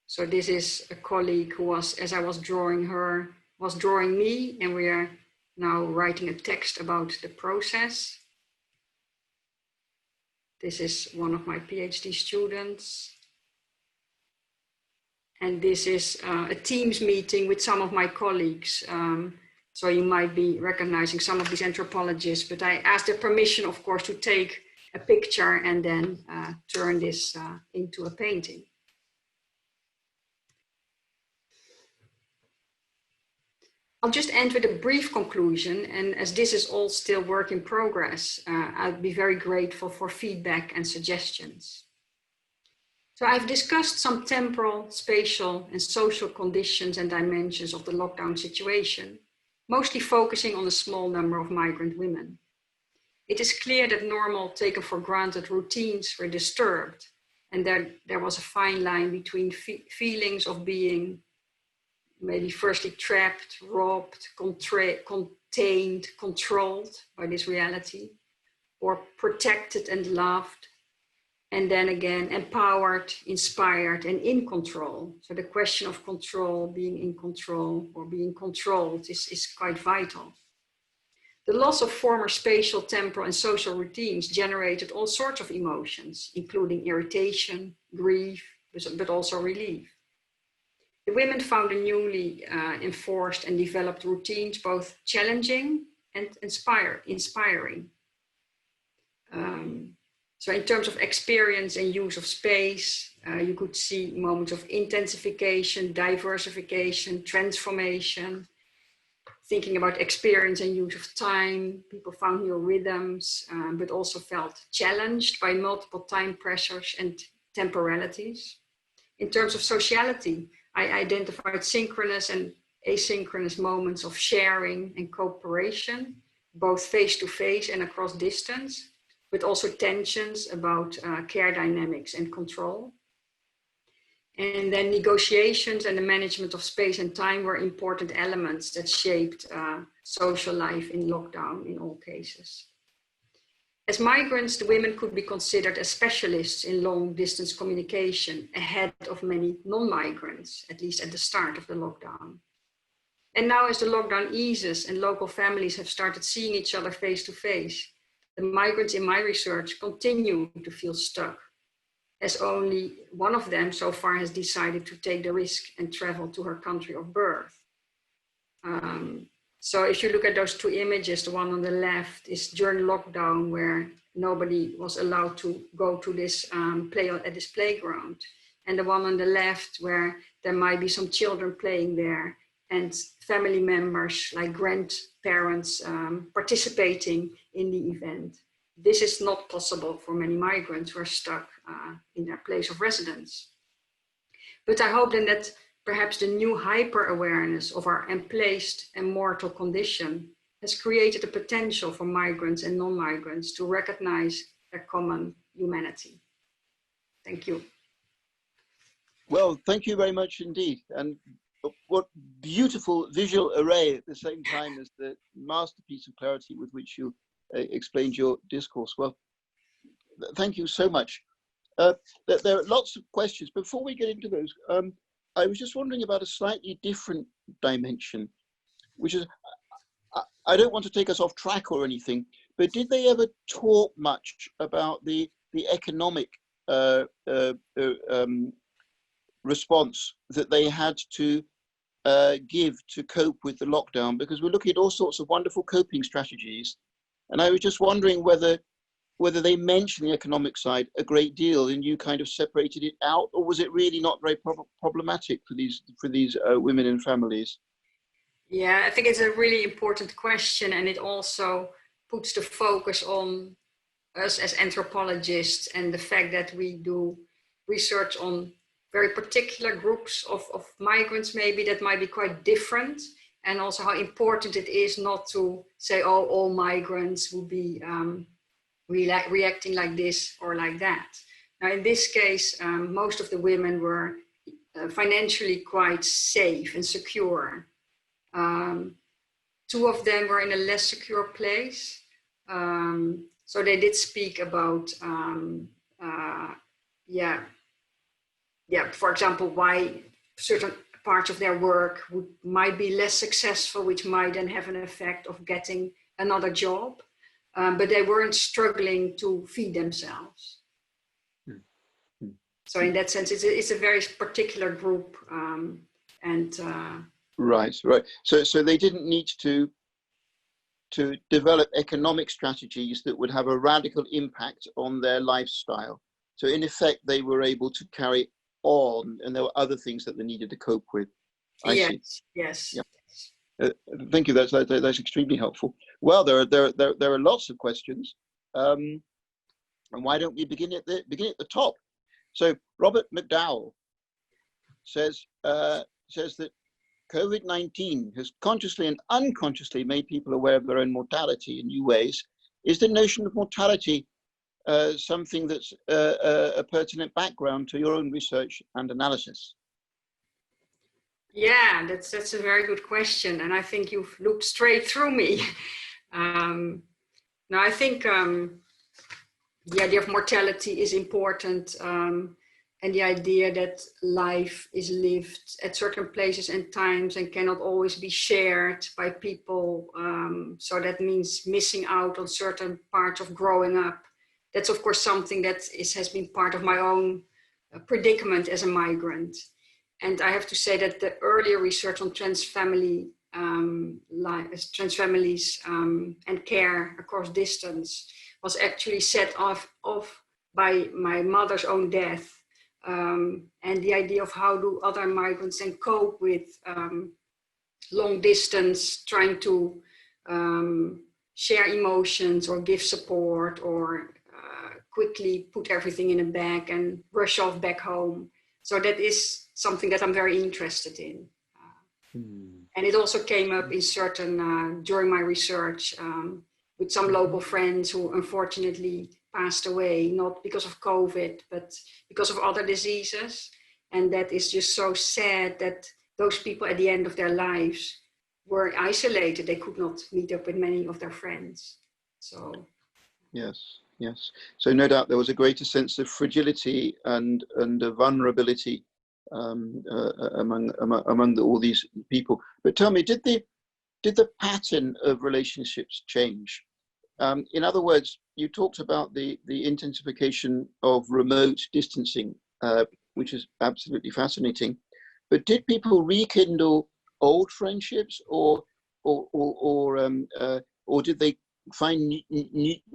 So this is a colleague who was, as I was drawing her, was drawing me, and we are now writing a text about the process. This is one of my PhD students. And this is a Teams meeting with some of my colleagues. So you might be recognizing some of these anthropologists, but I asked their permission, of course, to take a picture and then turn this into a painting. I'll just end with a brief conclusion, and as this is all still work in progress, I'd be very grateful for feedback and suggestions. So I've discussed some temporal, spatial, and social conditions and dimensions of the lockdown situation, mostly focusing on a small number of migrant women. It is clear that normal, taken for granted routines were disturbed, and there was a fine line between feelings of being maybe firstly trapped, robbed, contained, controlled by this reality, or protected and loved, and then again empowered, inspired, and in control. So the question of control, being in control or being controlled is quite vital. The loss of former spatial, temporal, and social routines generated all sorts of emotions, including irritation, grief, but also relief. The women found the newly enforced and developed routines both challenging and inspiring. So in terms of experience and use of space, you could see moments of intensification, diversification, transformation, thinking about experience and use of time. People found new rhythms, but also felt challenged by multiple time pressures and temporalities. In terms of sociality, I identified synchronous and asynchronous moments of sharing and cooperation, both face-to-face and across distance, but also tensions about care dynamics and control. And then negotiations and the management of space and time were important elements that shaped social life in lockdown in all cases. As migrants, the women could be considered as specialists in long distance communication ahead of many non-migrants, at least at the start of the lockdown. And now as the lockdown eases and local families have started seeing each other face to face, the migrants in my research continue to feel stuck, as only one of them so far has decided to take the risk and travel to her country of birth. So if you look at those 2 images, the one on the left is during lockdown where nobody was allowed to go to this play at this playground. And the one on the left where there might be some children playing there and family members like grandparents participating in the event. This is not possible for many migrants who are stuck in their place of residence. But I hope then that perhaps the new hyper-awareness of our emplaced and mortal condition has created a potential for migrants and non-migrants to recognize their common humanity. Thank you. Well, thank you very much indeed. And what beautiful visual array at the same time as the masterpiece of clarity with which you explained your discourse. Well, thank you so much. There are lots of questions. Before we get into those, I was just wondering about a slightly different dimension, which is, I don't want to take us off track or anything, but did they ever talk much about the economic response that they had to give to cope with the lockdown? Because we're looking at all sorts of wonderful coping strategies, and I was just wondering whether they mentioned the economic side a great deal, and you kind of separated it out, or was it really not very problematic for these women and families? Yeah, I think it's a really important question, and it also puts the focus on us as anthropologists and the fact that we do research on very particular groups of migrants, maybe that might be quite different, and also how important it is not to say, oh, all migrants will be reacting like this or like that. Now, in this case, most of the women were financially quite safe and secure. Two of them were in a less secure place. So they did speak about, for example, why certain parts of their work might be less successful, which might then have an effect of getting another job. But they weren't struggling to feed themselves. Mm-hmm. So in that sense, it's a very particular group. Right. So they didn't need to develop economic strategies that would have a radical impact on their lifestyle. So in effect, they were able to carry on, and there were other things that they needed to cope with. I see. Yes. Yeah. Thank you. That's extremely helpful. Well, there are lots of questions, and why don't we begin at the top? So Robert McDowell says that COVID-19 has consciously and unconsciously made people aware of their own mortality in new ways. Is the notion of mortality something that's a pertinent background to your own research and analysis? Yeah, that's a very good question, and I think you've looked straight through me. Now, I think the idea of mortality is important, and the idea that life is lived at certain places and times and cannot always be shared by people. So that means missing out on certain parts of growing up. That's, of course, something that has been part of my own predicament as a migrant. And I have to say that the earlier research on trans families and care across distance was actually set off by my mother's own death. And the idea of how do other migrants then cope with long distance, trying to share emotions or give support or quickly put everything in a bag and rush off back home. So that is something that I'm very interested in. And it also came up in certain, during my research with some local friends who unfortunately passed away, not because of COVID, but because of other diseases. And that is just so sad that those people at the end of their lives were isolated. They could not meet up with many of their friends. So. Yes. So no doubt there was a greater sense of fragility and vulnerability among all these people. But tell me, did the pattern of relationships change? In other words, you talked about the intensification of remote distancing, which is absolutely fascinating. But did people rekindle old friendships, or did they find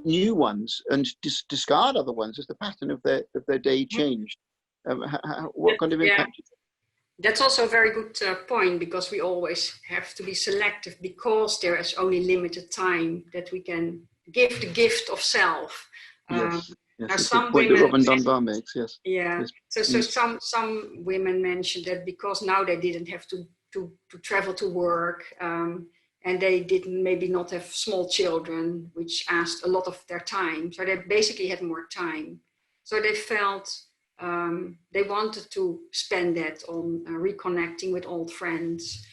new ones and discard other ones as the pattern of their day changed? What kind of impact? That's also a very good point, because we always have to be selective, because there is only limited time that we can give the gift of self. Yes, now it's some the point women, that Robin Dunbar makes. Yes. Yeah. Yes. So some women mentioned that because now they didn't have to travel to work, and they didn't maybe not have small children, which asked a lot of their time. So they basically had more time. So they felt they wanted to spend that on reconnecting with old friends.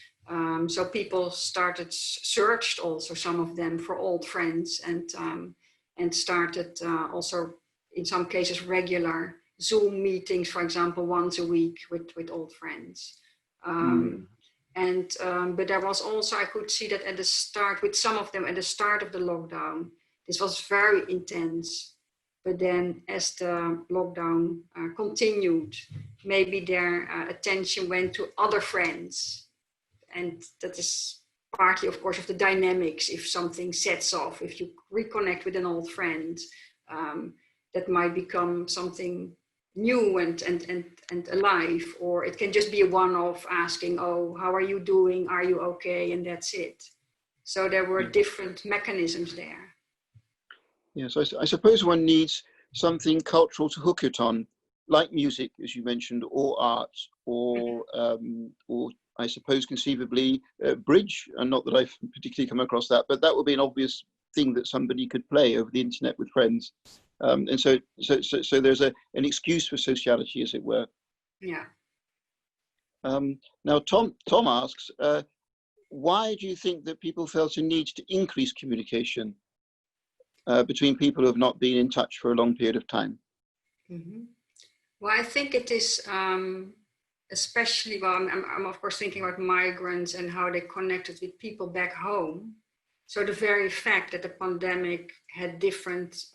So people searched also, some of them, for old friends, and started also in some cases regular Zoom meetings, for example, once a week with old friends. But there was also, I could see that at the start, with some of them at the start of the lockdown, this was very intense. But then as the lockdown continued, maybe their attention went to other friends. And that is partly, of course, of the dynamics. If something sets off, if you reconnect with an old friend, that might become something new and alive, or it can just be a one-off asking, oh, how are you doing? Are you okay? And that's it. So there were different mechanisms there. Yes, I suppose one needs something cultural to hook it on, like music, as you mentioned, or art, or I suppose conceivably bridge. And not that I've particularly come across that, but that would be an obvious thing that somebody could play over the internet with friends. And so there's an excuse for sociality, as it were. Yeah. Now, Tom asks, why do you think that people felt a need to increase communication between people who have not been in touch for a long period of time? Mm-hmm. Well, I think it is especially, well, I'm of course thinking about migrants and how they connected with people back home. So the very fact that the pandemic had different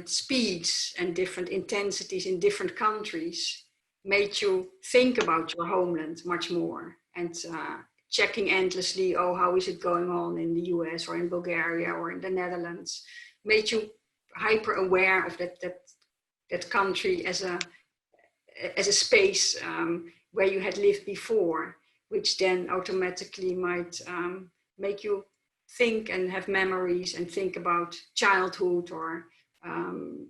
speeds and different intensities in different countries made you think about your homeland much more, and checking endlessly, oh, how is it going on in the US or in Bulgaria or in the Netherlands, made you hyper aware of that country as a space where you had lived before, which then automatically might make you think and have memories and think about childhood or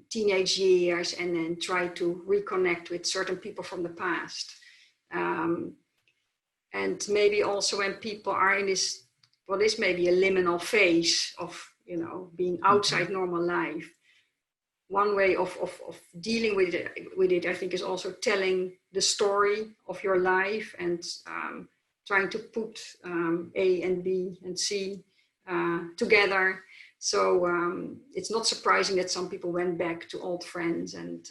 teenage years, and then try to reconnect with certain people from the past. And maybe also when people are in this, what is maybe a liminal phase of, being outside normal life, one way of dealing with it, I think, is also telling the story of your life and trying to put A and B and C together. So it's not surprising that some people went back to old friends and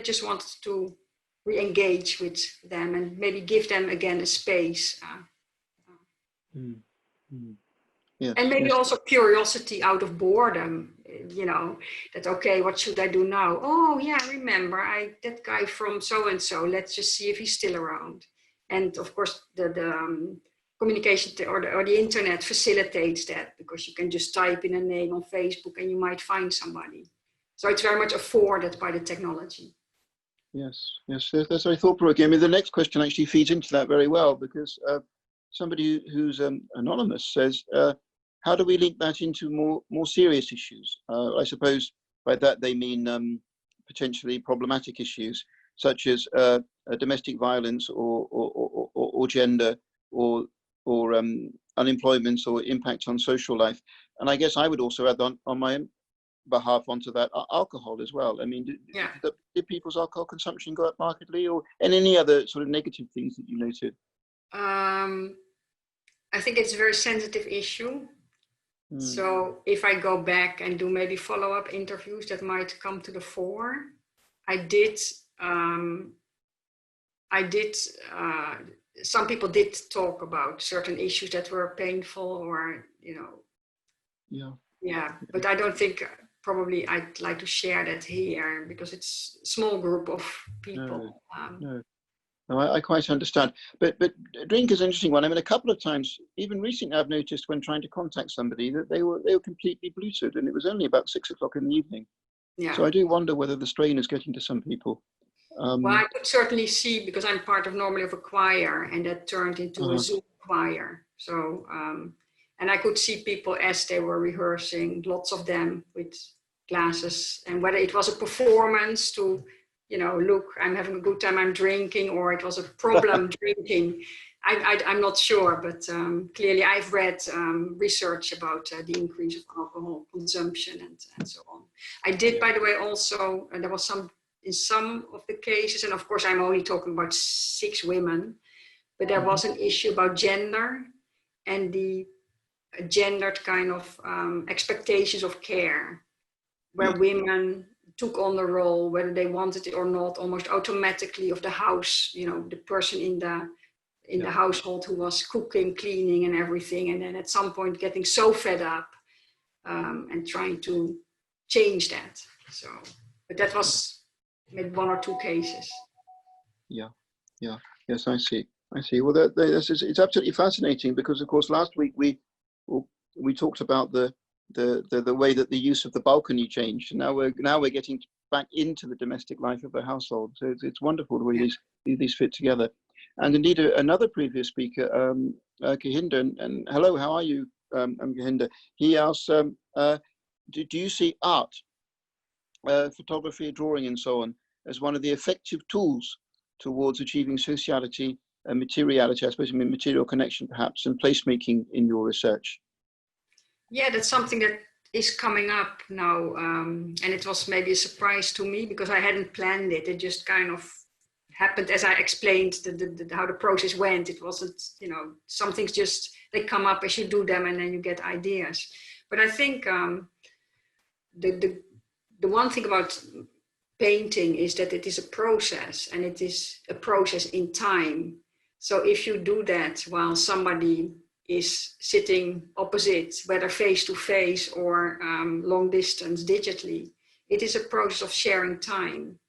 just wanted to re-engage with them and maybe give them again a space. Yes, and maybe yes. also curiosity out of boredom, that, okay, what should I do now? Oh yeah, remember, that guy from so-and-so, let's just see if he's still around. And of course, the communication or the internet facilitates that, because you can just type in a name on Facebook and you might find somebody. So it's very much afforded by the technology. Yes, that's very thought-provoking. I mean, the next question actually feeds into that very well, because somebody who's anonymous says, how do we link that into more serious issues? I suppose by that they mean potentially problematic issues, such as domestic violence or gender or unemployment or impact on social life. And I guess I would also add on my own behalf onto that alcohol as well. I mean, did people's alcohol consumption go up markedly, and any other sort of negative things that you noted? I think it's a very sensitive issue. So if I go back and do maybe follow-up interviews that might come to the fore, some people did talk about certain issues that were painful, or, but I don't think probably I'd like to share that here, because it's a small group of people. No, I quite understand. But drink is an interesting one. I mean, a couple of times, even recently, I've noticed when trying to contact somebody that they were completely bluted, and it was only about 6 o'clock in the evening. Yeah. So I do wonder whether the strain is getting to some people. Well, I could certainly see, because I'm part of normally of a choir, and that turned into a Zoom choir. So, and I could see people as they were rehearsing, lots of them with glasses, and whether it was a performance to, look, I'm having a good time, I'm drinking, or it was a problem drinking. I'm not sure, but clearly I've read research about the increase of alcohol consumption and so on. I did, by the way, also, there was in some of the cases, and of course I'm only talking about 6 women, but there was an issue about gender and the gendered kind of expectations of care, where women took on the role, whether they wanted it or not, almost automatically, of the house, you know, the person in the household who was cooking, cleaning and everything. And then at some point getting so fed up and trying to change that. So, but that was maybe 1 or 2 cases. Yes, I see. Well, it's absolutely fascinating, because, of course, last week we talked about the way that the use of the balcony changed, and now we're getting back into the domestic life of the household. So it's wonderful the way these fit together. And indeed, another previous speaker, Kahinda, and hello, how are you, Kahinda? He asked, do you see art, photography, drawing, and so on, as one of the effective tools towards achieving sociality and materiality, I suppose, I mean material connection perhaps, and placemaking in your research? Yeah, that's something that is coming up now. And it was maybe a surprise to me, because I hadn't planned it. It just kind of happened as I explained how the process went. It wasn't, you know, some things just, they come up as you do them and then you get ideas. But I think the one thing about painting is that it is a process, and it is a process in time. So if you do that while somebody is sitting opposite, whether face to face or long distance digitally, it is a process of sharing time,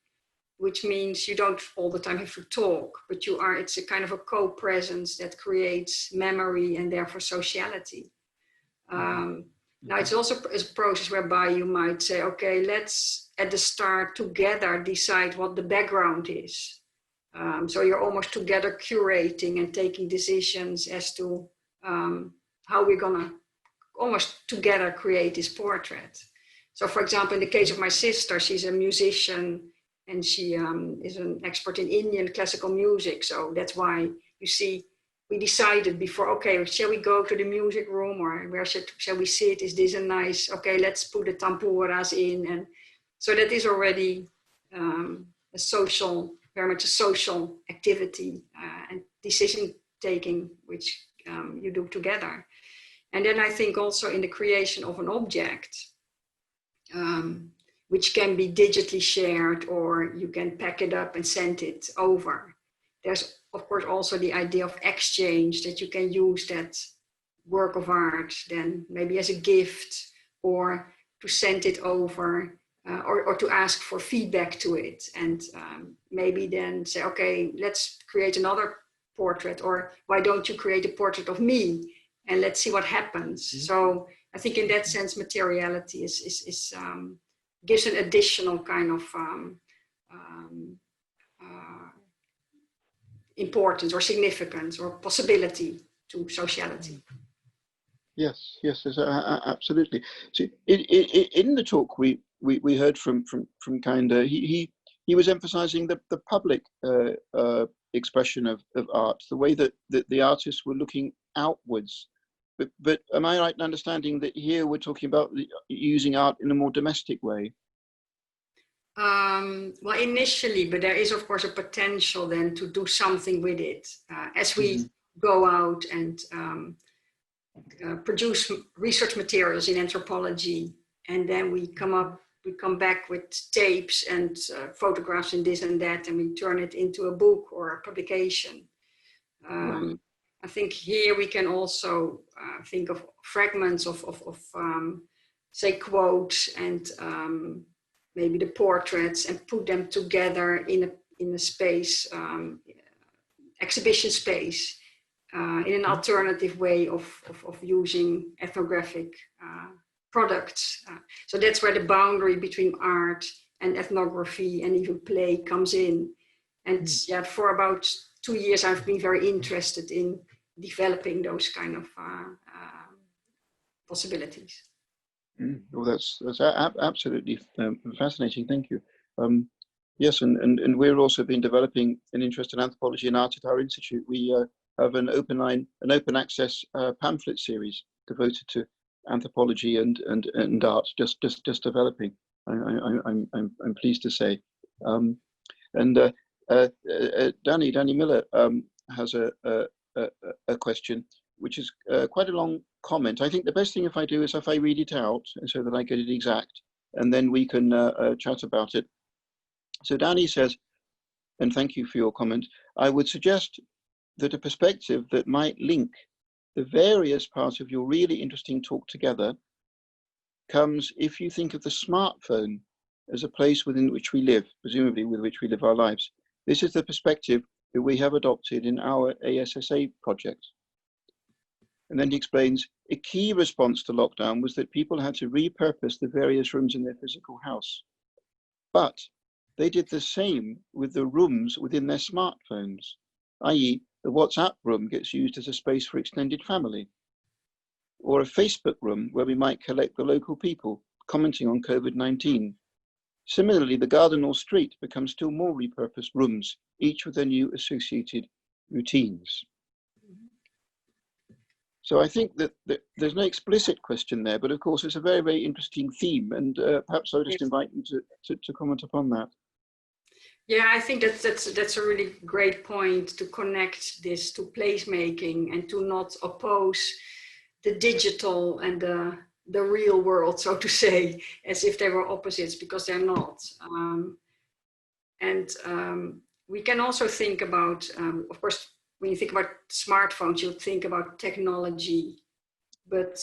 which means you don't all the time have to talk, but it's a kind of a co-presence that creates memory and therefore sociality. Now, it's also a process whereby you might say, okay, let's at the start together decide what the background is. So you're almost together curating and taking decisions as to how we're gonna almost together create this portrait. So for example, in the case of my sister, she's a musician, and she is an expert in Indian classical music. So that's why you see, we decided before, okay, shall we go to the music room, or where shall we sit? Is this a nice, okay, let's put the tampuras in. And so that is already a social, very much a social activity and decision taking, which you do together. And then I think also in the creation of an object, which can be digitally shared, or you can pack it up and send it over. There's of course also the idea of exchange, that you can use that work of art then maybe as a gift, or to send it over, or to ask for feedback to it, and maybe then say, okay, let's create another portrait, or why don't you create a portrait of me, and let's see what happens. Mm-hmm. So I think in that sense, materiality gives an additional kind of importance or significance or possibility to sociality. Yes, absolutely. So in the talk we heard from Kahinda, he was emphasizing the public expression of art, the way that the artists were looking outwards. But am I right in understanding that here we're talking about using art in a more domestic way? Well, initially, but there is of course a potential then to do something with it as we go out and produce research materials in anthropology, and then we come back with tapes and photographs and this and that, and we turn it into a book or a publication. Right. I think here we can also think of fragments of say quotes and maybe the portraits, and put them together in a space, exhibition space, in an alternative way of using ethnographic products. So that's where the boundary between art and ethnography and even play comes in. And yeah, for about 2 years, I've been very interested in developing those kind of possibilities. Well, that's absolutely fascinating. Thank you. Yes, and we've also been developing an interest in anthropology and art at our institute. We have an open access pamphlet series devoted to anthropology and art, just developing. I'm pleased to say. And Danny Miller has a question, which is quite a long comment. I think the best thing if I do is if I read it out so that I get it exact, and then we can chat about it. So Danny says, and thank you for your comment, I would suggest that a perspective that might link the various parts of your really interesting talk together comes if you think of the smartphone as a place within which we live, presumably with which we live our lives. This is the perspective that we have adopted in our ASSA project. And then he explains, a key response to lockdown was that people had to repurpose the various rooms in their physical house. But they did the same with the rooms within their smartphones, i.e. the WhatsApp room gets used as a space for extended family, or a Facebook room where we might collect the local people commenting on COVID-19. Similarly, the garden or street becomes still more repurposed rooms, each with their new associated routines. So I think that there's no explicit question there, but of course it's a very, very interesting theme, and perhaps I'll just invite you to comment upon that. Yeah, I think that's a really great point, to connect this to placemaking and to not oppose the digital and the real world, so to say, as if they were opposites, because they're not. We can also think about, of course, when you think about smartphones, you think about technology, but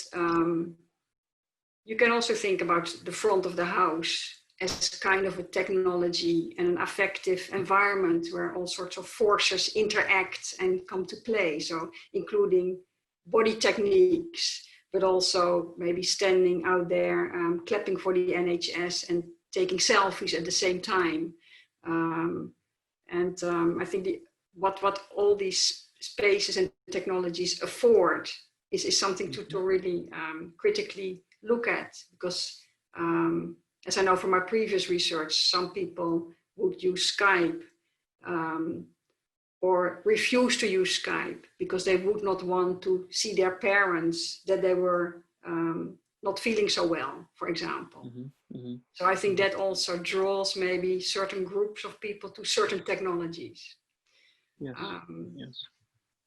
you can also think about the front of the house as kind of a technology and an affective environment where all sorts of forces interact and come to play. So including body techniques, but also maybe standing out there, clapping for the NHS and taking selfies at the same time. I think what all these spaces and technologies afford is something to really critically look at, because as I know from my previous research, some people would use Skype or refuse to use Skype because they would not want to see their parents that they were not feeling so well, for example. Mm-hmm. Mm-hmm. So I think that also draws maybe certain groups of people to certain technologies. Yes,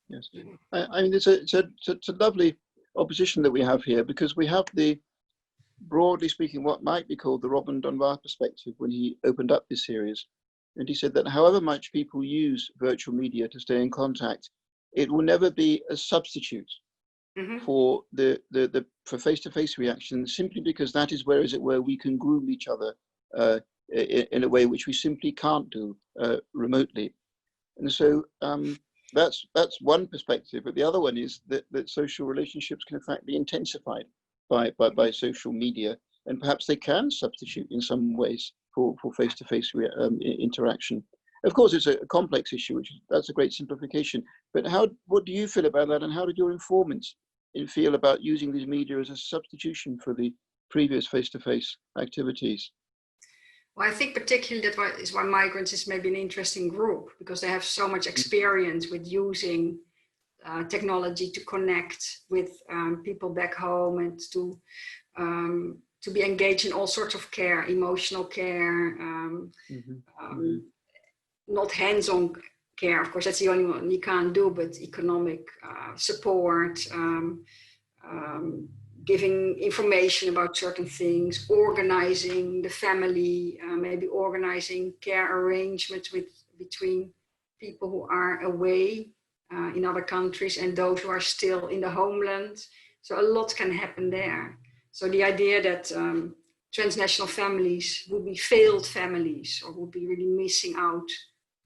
yes. I mean, it's a lovely opposition that we have here, because we have the, broadly speaking, what might be called the Robin Dunbar perspective when he opened up this series. And he said that however much people use virtual media to stay in contact, it will never be a substitute for for face-to-face reaction, simply because that is where, as it were, we can groom each other in a way which we simply can't do remotely. And so that's one perspective. But the other one is that social relationships can in fact be intensified by social media, and perhaps they can substitute in some ways for face-to-face interaction. Of course, it's a complex issue, that's a great simplification. But what do you feel about that, and how did your informants feel about using these media as a substitution for the previous face-to-face activities? Well, I think particularly that is why migrants is maybe an interesting group, because they have so much experience with using technology to connect with people back home, and to be engaged in all sorts of care, emotional care, not hands-on care. Of course, that's the only one you can't do, but economic support, giving information about certain things, organizing the family, maybe organizing care arrangements between people who are away in other countries and those who are still in the homeland. So a lot can happen there. So the idea that transnational families would be failed families, or would be really missing out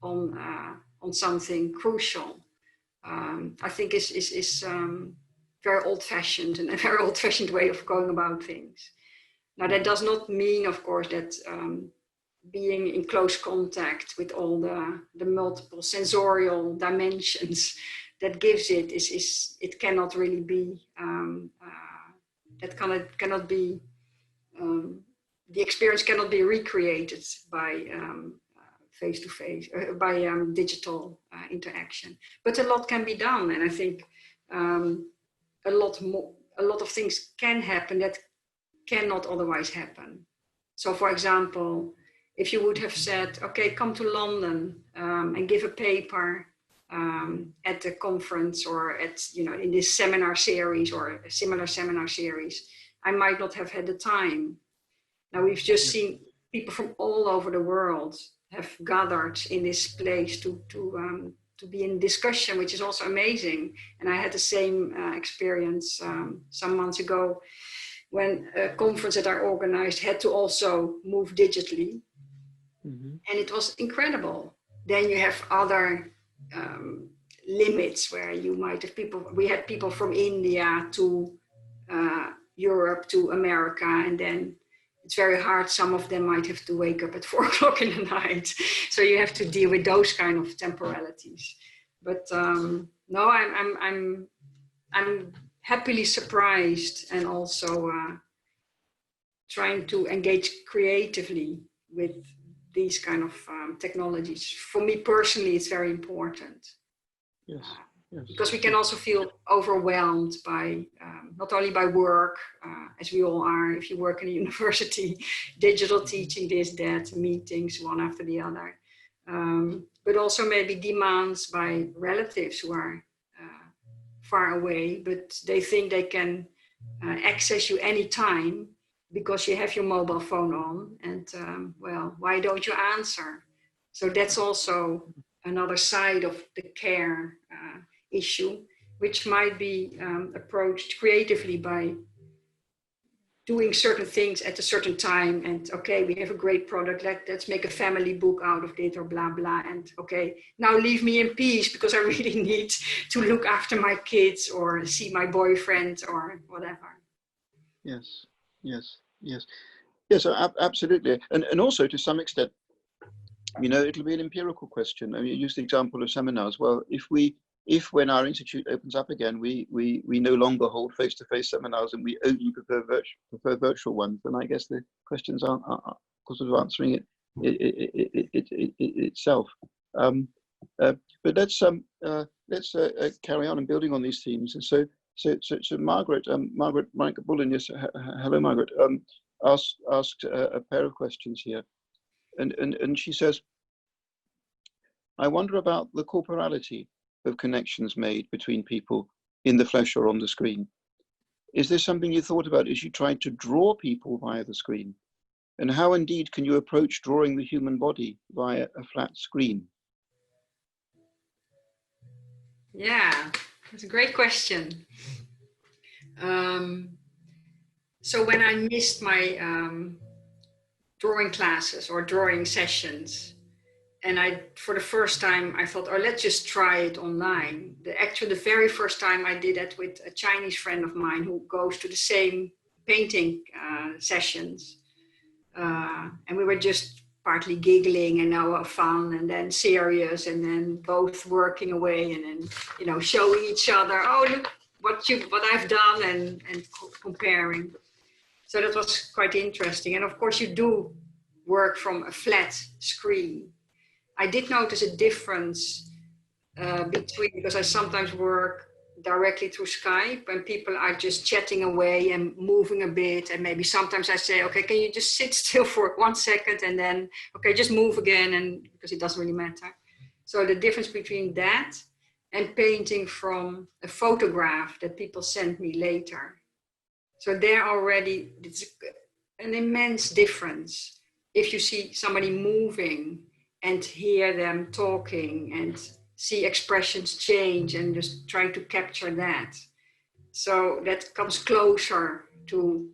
on something crucial, I think is very old-fashioned, and a very old-fashioned way of going about things. Now, that does not mean, of course, that being in close contact with all the multiple sensorial dimensions that gives it it cannot really be cannot be the experience cannot be recreated by face-to-face by digital interaction. But a lot can be done, and I think a lot of things can happen that cannot otherwise happen. So, for example, if you would have said, okay, come to London and give a paper at the conference, or in this seminar series or a similar seminar series, I might not have had the time. Now we've just seen people from all over the world have gathered in this place to be in discussion, which is also amazing. And I had the same experience some months ago when a conference that I organized had to also move digitally. Mm-hmm. And it was incredible. Then you have other limits where you might have people, we had people from India to Europe to America, and then it's very hard. Some of them might have to wake up at 4 o'clock in the night. So you have to deal with those kind of temporalities. But no, I'm happily surprised, and also trying to engage creatively with these kind of technologies. For me personally, it's very important. Yes. Yes. Because we can also feel overwhelmed by, not only by work, as we all are, if you work in a university, digital teaching, this, that, meetings, one after the other, but also maybe demands by relatives who are far away, but they think they can access you anytime because you have your mobile phone on, and well, why don't you answer? So that's also another side of the care issue, which might be approached creatively by doing certain things at a certain time, and okay, we have a great product, let's make a family book out of it, or blah blah, and okay, now leave me in peace because I really need to look after my kids or see my boyfriend or whatever. Yes, yes, yes, yes, absolutely. And also to some extent, you know, it'll be an empirical question. I mean, you use the example of seminars. Well, if when our institute opens up again, we no longer hold face-to-face seminars and we only prefer virtual ones, then I guess the questions aren't sort of answering it itself. But let's carry on and building on these themes. And so Margaret Bullen, yes, hello Margaret, asked a pair of questions here, and she says, I wonder about the corporality of connections made between people in the flesh or on the screen. Is this something you thought about as you tried to draw people via the screen? And how indeed can you approach drawing the human body via a flat screen? Yeah, that's a great question. So when I missed my drawing classes or drawing sessions, and for the first time, I thought, oh, let's just try it online. Actually, the very first time I did that with a Chinese friend of mine who goes to the same painting sessions. And we were just partly giggling and now fun, and then serious, and then both working away, and then, you know, showing each other, oh, look what I've done, and comparing. So that was quite interesting. And of course, you do work from a flat screen. I did notice a difference because I sometimes work directly through Skype and people are just chatting away and moving a bit. And maybe sometimes I say, okay, can you just sit still for 1 second, and then, okay, just move again, and because it doesn't really matter. So the difference between that and painting from a photograph that people send me later. So there already, it's an immense difference. If you see somebody moving and hear them talking and see expressions change and just trying to capture that. So that comes closer to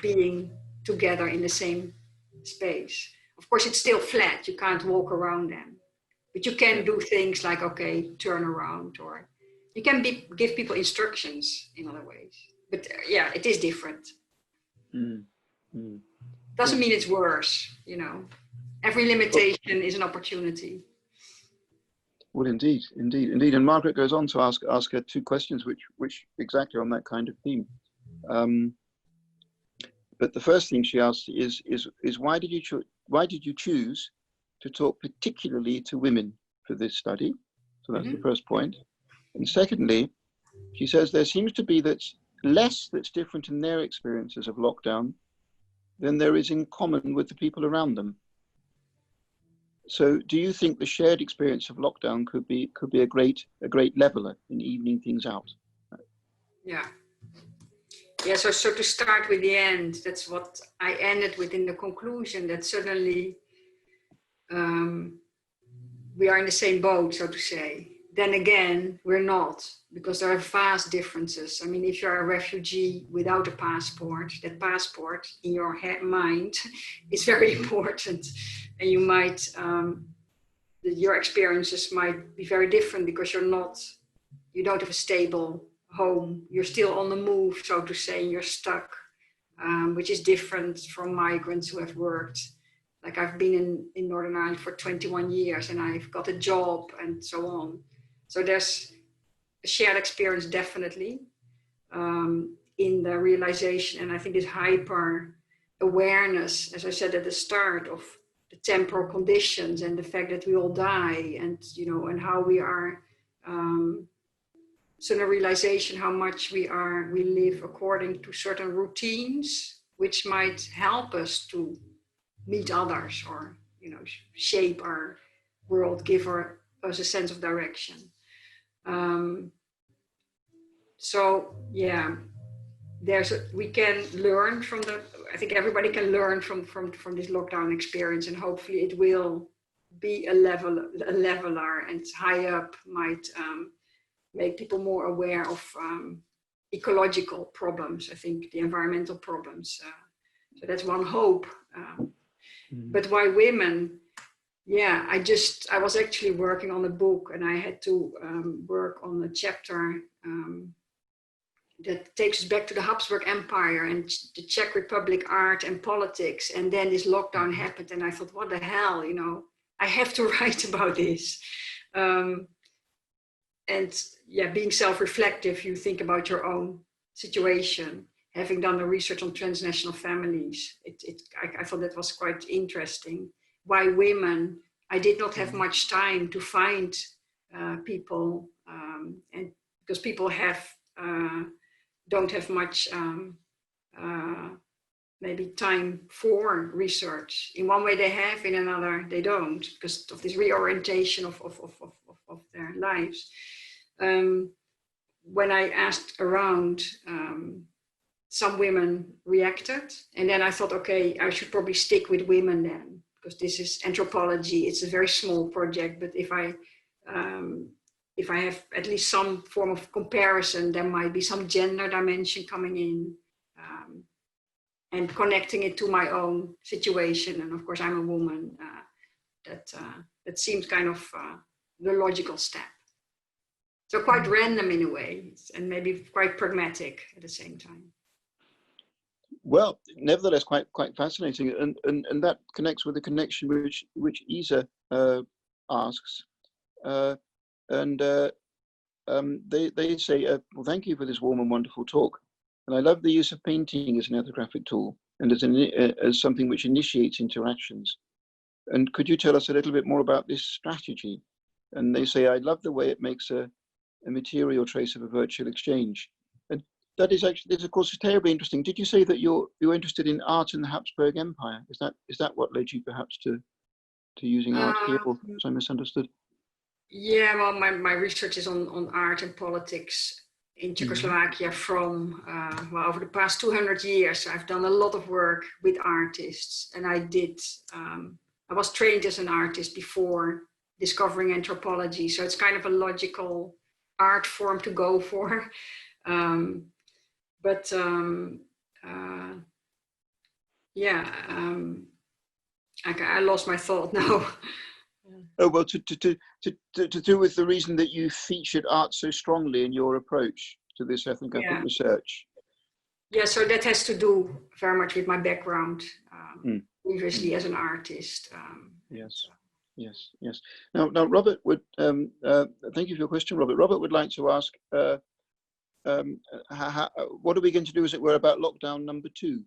being together in the same space. Of course, it's still flat. You can't walk around them, but you can do things like, okay, turn around, or you can give people instructions in other ways. But yeah, it is different. Doesn't mean it's worse, you know. Every limitation is an opportunity. Well, indeed. And Margaret goes on to ask her 2 questions, which exactly on that kind of theme. But the first thing she asks is why did you choose to talk particularly to women for this study? So that's the first point. And secondly, she says there seems to be less that's different in their experiences of lockdown than there is in common with the people around them. So do you think the shared experience of lockdown could be a great leveler in evening things out? Yeah. Yeah, so to start with the end, that's what I ended with in the conclusion, that suddenly we are in the same boat, so to say. Then again, we're not, because there are vast differences. I mean, if you're a refugee without a passport, that passport in your mind is very important. And you might, your experiences might be very different because you don't have a stable home. You're still on the move, so to say, and you're stuck, which is different from migrants who have worked. Like I've been in Northern Ireland for 21 years and I've got a job and so on. So there's a shared experience definitely in the realization, and I think this hyper awareness, as I said at the start, of the temporal conditions and the fact that we all die, and and how we are so the realization how much we live according to certain routines, which might help us to meet others or shape our world, give us a sense of direction. So yeah, we can learn from I think everybody can learn from this lockdown experience, and hopefully it will be a leveler, and high up might make people more aware of ecological problems. I think the environmental problems. So that's one hope. But why women? Yeah, I was actually working on a book, and I had to work on a chapter that takes us back to the Habsburg Empire and the Czech Republic, art and politics. And then this lockdown happened, and I thought, what the hell, I have to write about this. And yeah, being self-reflective, you think about your own situation. Having done the research on transnational families, I thought that was quite interesting. Why women? I did not have much time to find people, and because people don't have much maybe time for research. In one way they have, in another they don't, because of this reorientation of their lives. When I asked around, some women reacted, and then I thought, okay, I should probably stick with women then, because this is anthropology. It's a very small project, but if I have at least some form of comparison, there might be some gender dimension coming in, and connecting it to my own situation. And of course, I'm a woman. That seems kind of the logical step. So quite random in a way, and maybe quite pragmatic at the same time. Well, nevertheless, quite fascinating, and that connects with the connection which Isa asks, and they say, well, thank you for this warm and wonderful talk, and I love the use of painting as an ethnographic tool and as something which initiates interactions. And could you tell us a little bit more about this strategy? And they say, I love the way it makes a material trace of a virtual exchange. And that is actually, this of course is terribly interesting. Did you say that you're interested in art in the Habsburg Empire? Is that what led you perhaps to using art here, or was I misunderstood? Yeah, well, my research is on art and politics in Czechoslovakia from, well, over the past 200 years. I've done a lot of work with artists, and I was trained as an artist before discovering anthropology. So it's kind of a logical art form to go for. I lost my thought now. Oh, well, to do with the reason that you featured art so strongly in your approach to this ethnographic research. Yeah, so that has to do very much with my background, previously as an artist. Yes. Now, Robert would, thank you for your question, Robert. Robert would like to ask, what are we going to do, as it were, about lockdown number 2?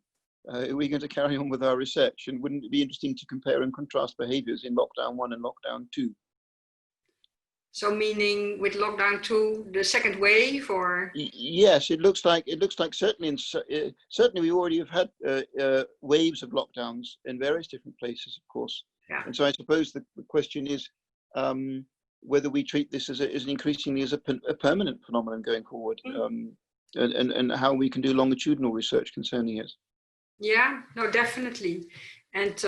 Are we going to carry on with our research? And wouldn't it be interesting to compare and contrast behaviors in lockdown 1 and lockdown 2? So meaning with lockdown 2, the second wave, or? Yes, it looks like certainly, certainly we already have had waves of lockdowns in various different places, of course. Yeah. And so I suppose the question is whether we treat this as an increasingly as a permanent phenomenon going forward. and how we can do longitudinal research concerning it. Yeah, no, definitely. And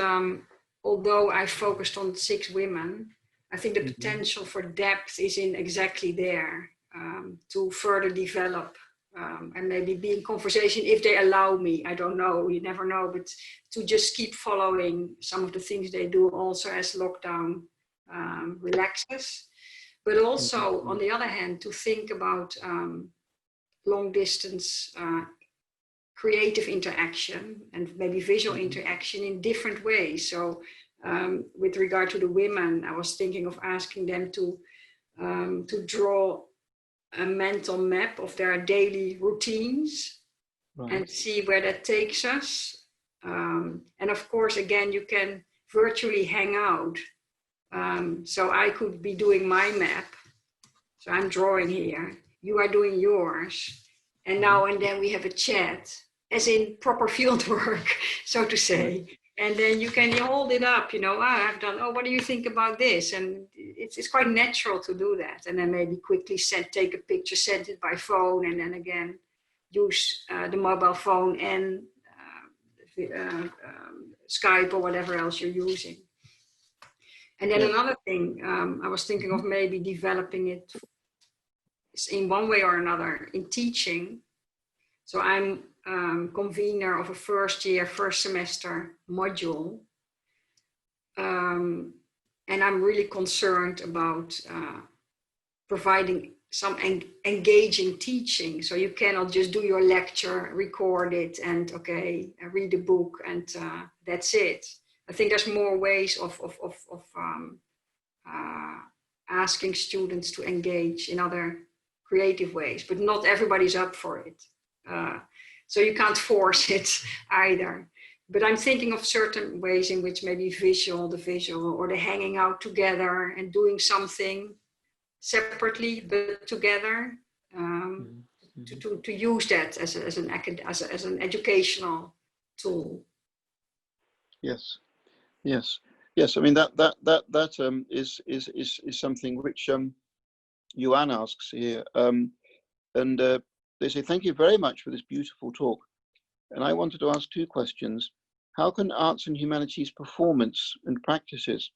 although I focused on 6 women, I think the potential for depth is in exactly there, to further develop and maybe be in conversation if they allow me. I don't know, you never know, but to just keep following some of the things they do also as lockdown relaxes. But also, on the other hand, to think about long distance creative interaction and maybe visual interaction in different ways. So with regard to the women, I was thinking of asking them to draw a mental map of their daily routines and see where that takes us. And of course, again, you can virtually hang out. So I could be doing my map. So I'm drawing here, you are doing yours. And now and then we have a chat, as in proper field work, so to say. And then you can hold it up, you know, I've done, what do you think about this? And it's quite natural to do that. And then maybe quickly take a picture, send it by phone, and then again, use the mobile phone and Skype or whatever else you're using. And then another thing, I was thinking of maybe developing it in one way or another in teaching. So I'm convener of a first semester module. And I'm really concerned about providing some engaging teaching. So you cannot just do your lecture, record it, and read a book, and that's it. I think there's more ways of asking students to engage in other creative ways, but not everybody's up for it. So you can't force it either. But I'm thinking of certain ways in which maybe the visual, or the hanging out together and doing something separately but together, to use that as an educational tool. Yes. I mean that is something which Yuan asks here, and they say, thank you very much for this beautiful talk. And I wanted to ask 2 questions. How can arts and humanities performance and practices,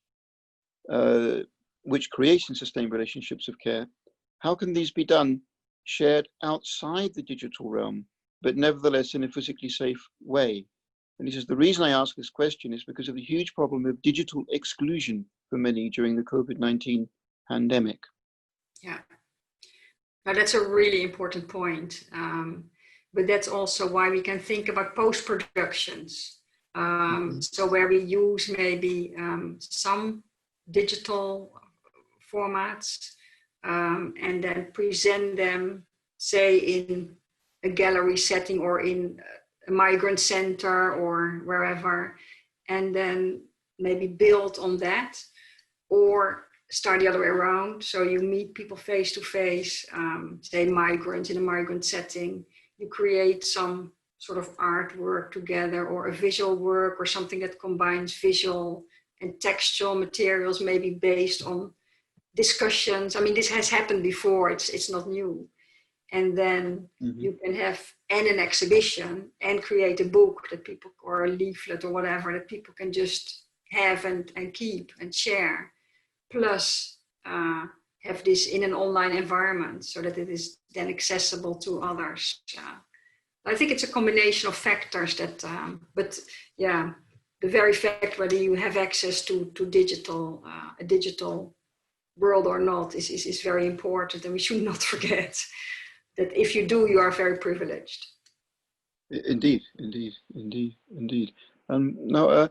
which create and sustain relationships of care, how can these be done shared outside the digital realm, but nevertheless in a physically safe way? And he says, the reason I ask this question is because of the huge problem of digital exclusion for many during the COVID-19 pandemic. Yeah. Now, that's a really important point. But that's also why we can think about post-productions. So where we use maybe some digital formats and then present them, say, in a gallery setting or in a migrant center or wherever, and then maybe build on that, or start the other way around. So you meet people face to face, say migrants in a migrant setting, you create some sort of artwork together, or a visual work, or something that combines visual and textual materials, maybe based on discussions. I mean, this has happened before, it's not new. And then you can have an exhibition and create a book that people, or a leaflet or whatever, that people can just have and keep and share. Plus have this in an online environment so that it is then accessible to others. I think it's a combination of factors that, but yeah, the very fact whether you have access to digital, a digital world or not is very important, and we should not forget that if you do, you are very privileged. Indeed. Now,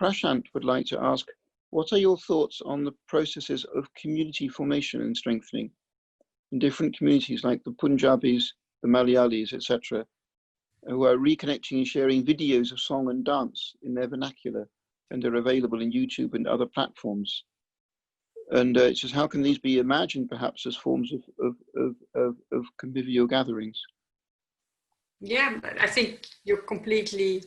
Prashant would like to ask, what are your thoughts on the processes of community formation and strengthening in different communities like the Punjabis, the Malayalis, etc., who are reconnecting and sharing videos of song and dance in their vernacular, and they're available in YouTube and other platforms? And it says, how can these be imagined perhaps as forms of convivial gatherings? Yeah, I think you're completely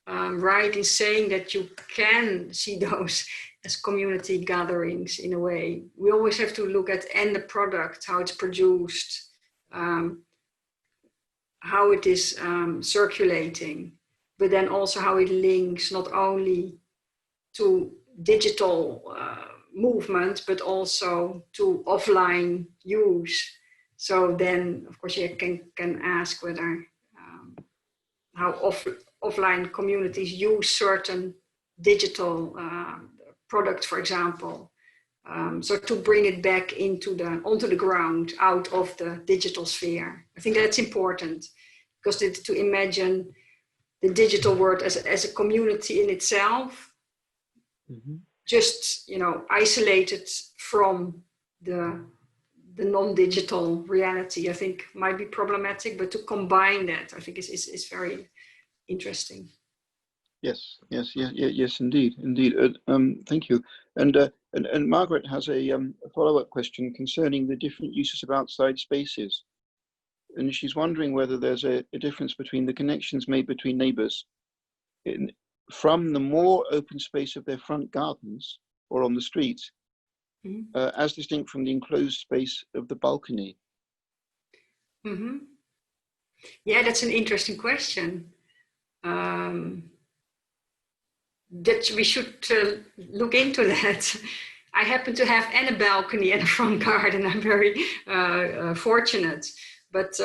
right in saying that you can see those as community gatherings in a way. We always have to look at the product, how it's produced, how it is circulating, but then also how it links not only to digital movement, but also to offline use. So then, of course, you can ask whether how offline communities use certain digital products, for example. So to bring it back onto the ground, out of the digital sphere. I think that's important, because to imagine the digital world as a community in itself, just, isolated from the non-digital reality, I think might be problematic, but to combine that, I think is very interesting. Yes, indeed. Thank you. And Margaret has a follow-up question concerning the different uses of outside spaces. And she's wondering whether there's a difference between the connections made between neighbours from the more open space of their front gardens or on the streets, as distinct from the enclosed space of the balcony. Yeah, that's an interesting question. That we should look into that. I happen to have a balcony and a front garden. I'm very fortunate, but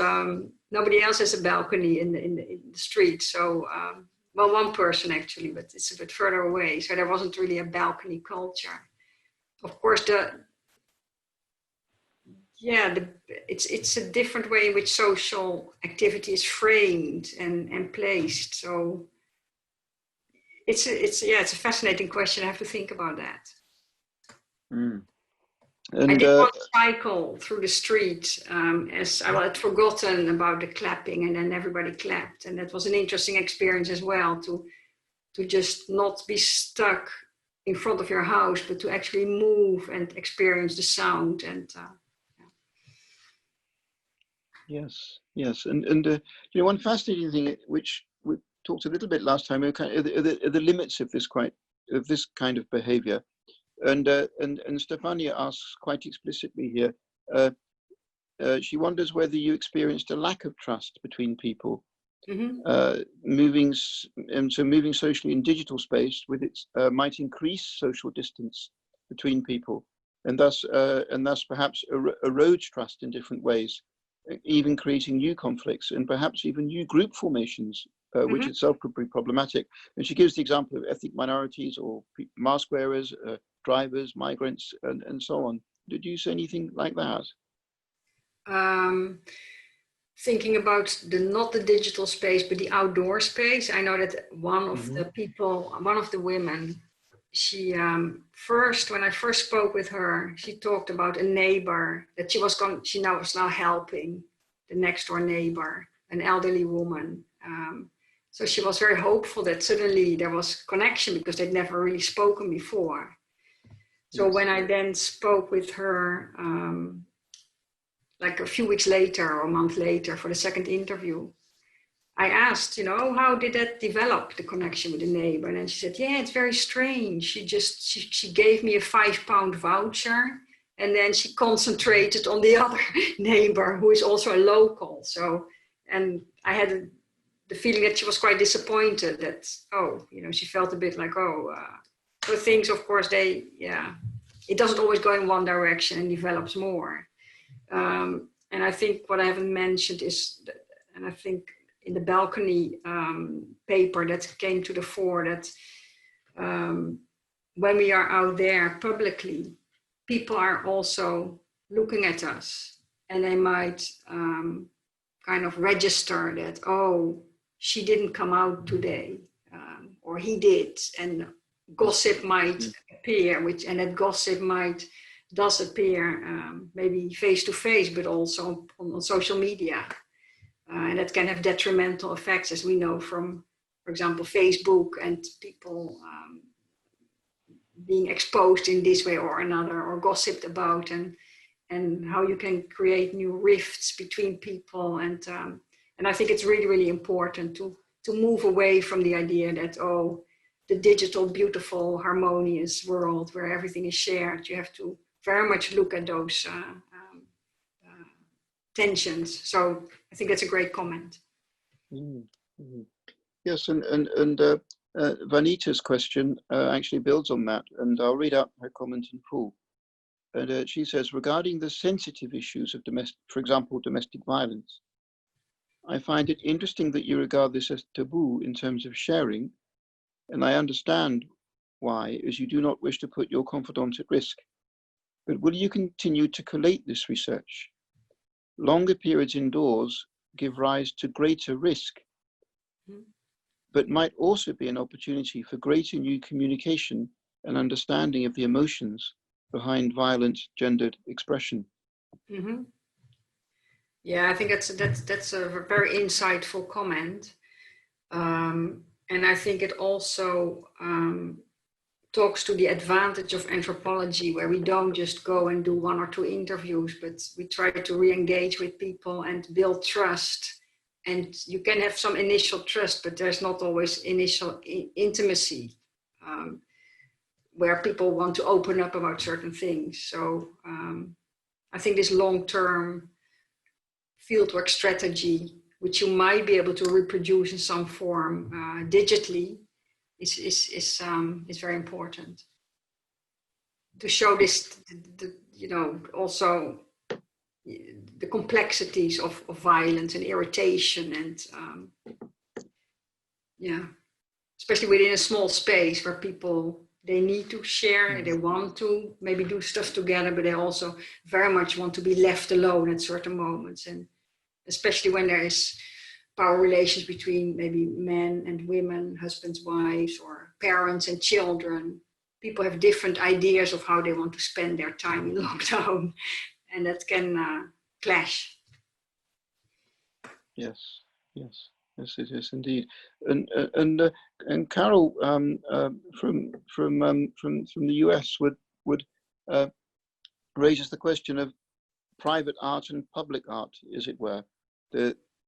nobody else has a balcony in the street. So, well, one person actually, but it's a bit further away. So there wasn't really a balcony culture. Of course, it's a different way in which social activity is framed and placed. So it's a fascinating question. I have to think about that. I did one cycle through the street as I had forgotten about the clapping, and then everybody clapped, and that was an interesting experience as well, to just not be stuck in front of your house, but to actually move and experience the sound. And Yes, and one fascinating thing which we talked a little bit last time are the limits of this kind of behaviour. And Stefania asks quite explicitly here, she wonders whether you experienced a lack of trust between people, moving socially in digital space with its might increase social distance between people, and thus perhaps erode trust in different ways, even creating new conflicts and perhaps even new group formations, which itself could be problematic. And she gives the example of ethnic minorities or mask wearers, drivers, migrants, and so on. Did you say anything like that? Thinking about not the digital space, but the outdoor space, I know that one of the women, she when I first spoke with her, she talked about a neighbor that she was now helping, the next door neighbor, an elderly woman. So she was very hopeful that suddenly there was connection, because they'd never really spoken before. So when I then spoke with her, like a few weeks later or a month later for the second interview, I asked, how did that develop, the connection with the neighbor? And then she said, yeah, it's very strange. She gave me a £5 voucher, and then she concentrated on the other neighbor who is also a local. So, and I had the feeling that she was quite disappointed that, she felt a bit like, so things, of course, it doesn't always go in one direction and develops more. And I think what I haven't mentioned is, and I think in the balcony paper that came to the fore, that when we are out there publicly, people are also looking at us, and they might kind of register that, she didn't come out today, or he did, and gossip might appear, and that gossip does appear maybe face to face, but also on social media. And that can have detrimental effects, as we know from, for example, Facebook, and people being exposed in this way or another, or gossiped about, and how you can create new rifts between people. And I think it's really, really important to move away from the idea that, the digital, beautiful, harmonious world where everything is shared. You have to very much look at those tensions. So I think that's a great comment. Yes, and Vanita's question actually builds on that, and I'll read out her comment in full. And she says, regarding the sensitive issues of domestic, for example, domestic violence, I find it interesting that you regard this as taboo in terms of sharing, and I understand why, as you do not wish to put your confidant at risk. But will you continue to collate this research? Longer periods indoors give rise to greater risk, but might also be an opportunity for greater new communication and understanding of the emotions behind violent gendered expression. Mm-hmm. Yeah, I think that's a very insightful comment, and I think it also talks to the advantage of anthropology, where we don't just go and do 1 or 2 interviews, but we try to re-engage with people and build trust. And you can have some initial trust, but there's not always initial intimacy, where people want to open up about certain things. So I think this long-term fieldwork strategy, which you might be able to reproduce in some form digitally, is very important to show this, also the complexities of violence and irritation, and especially within a small space where people, they need to share, they want to maybe do stuff together, but they also very much want to be left alone at certain moments. And especially when there is power relations between maybe men and women, husbands, wives, or parents and children, people have different ideas of how they want to spend their time in lockdown, and that can clash. Yes, it is indeed. And Carol from the US would raises the question of private art and public art, as it were.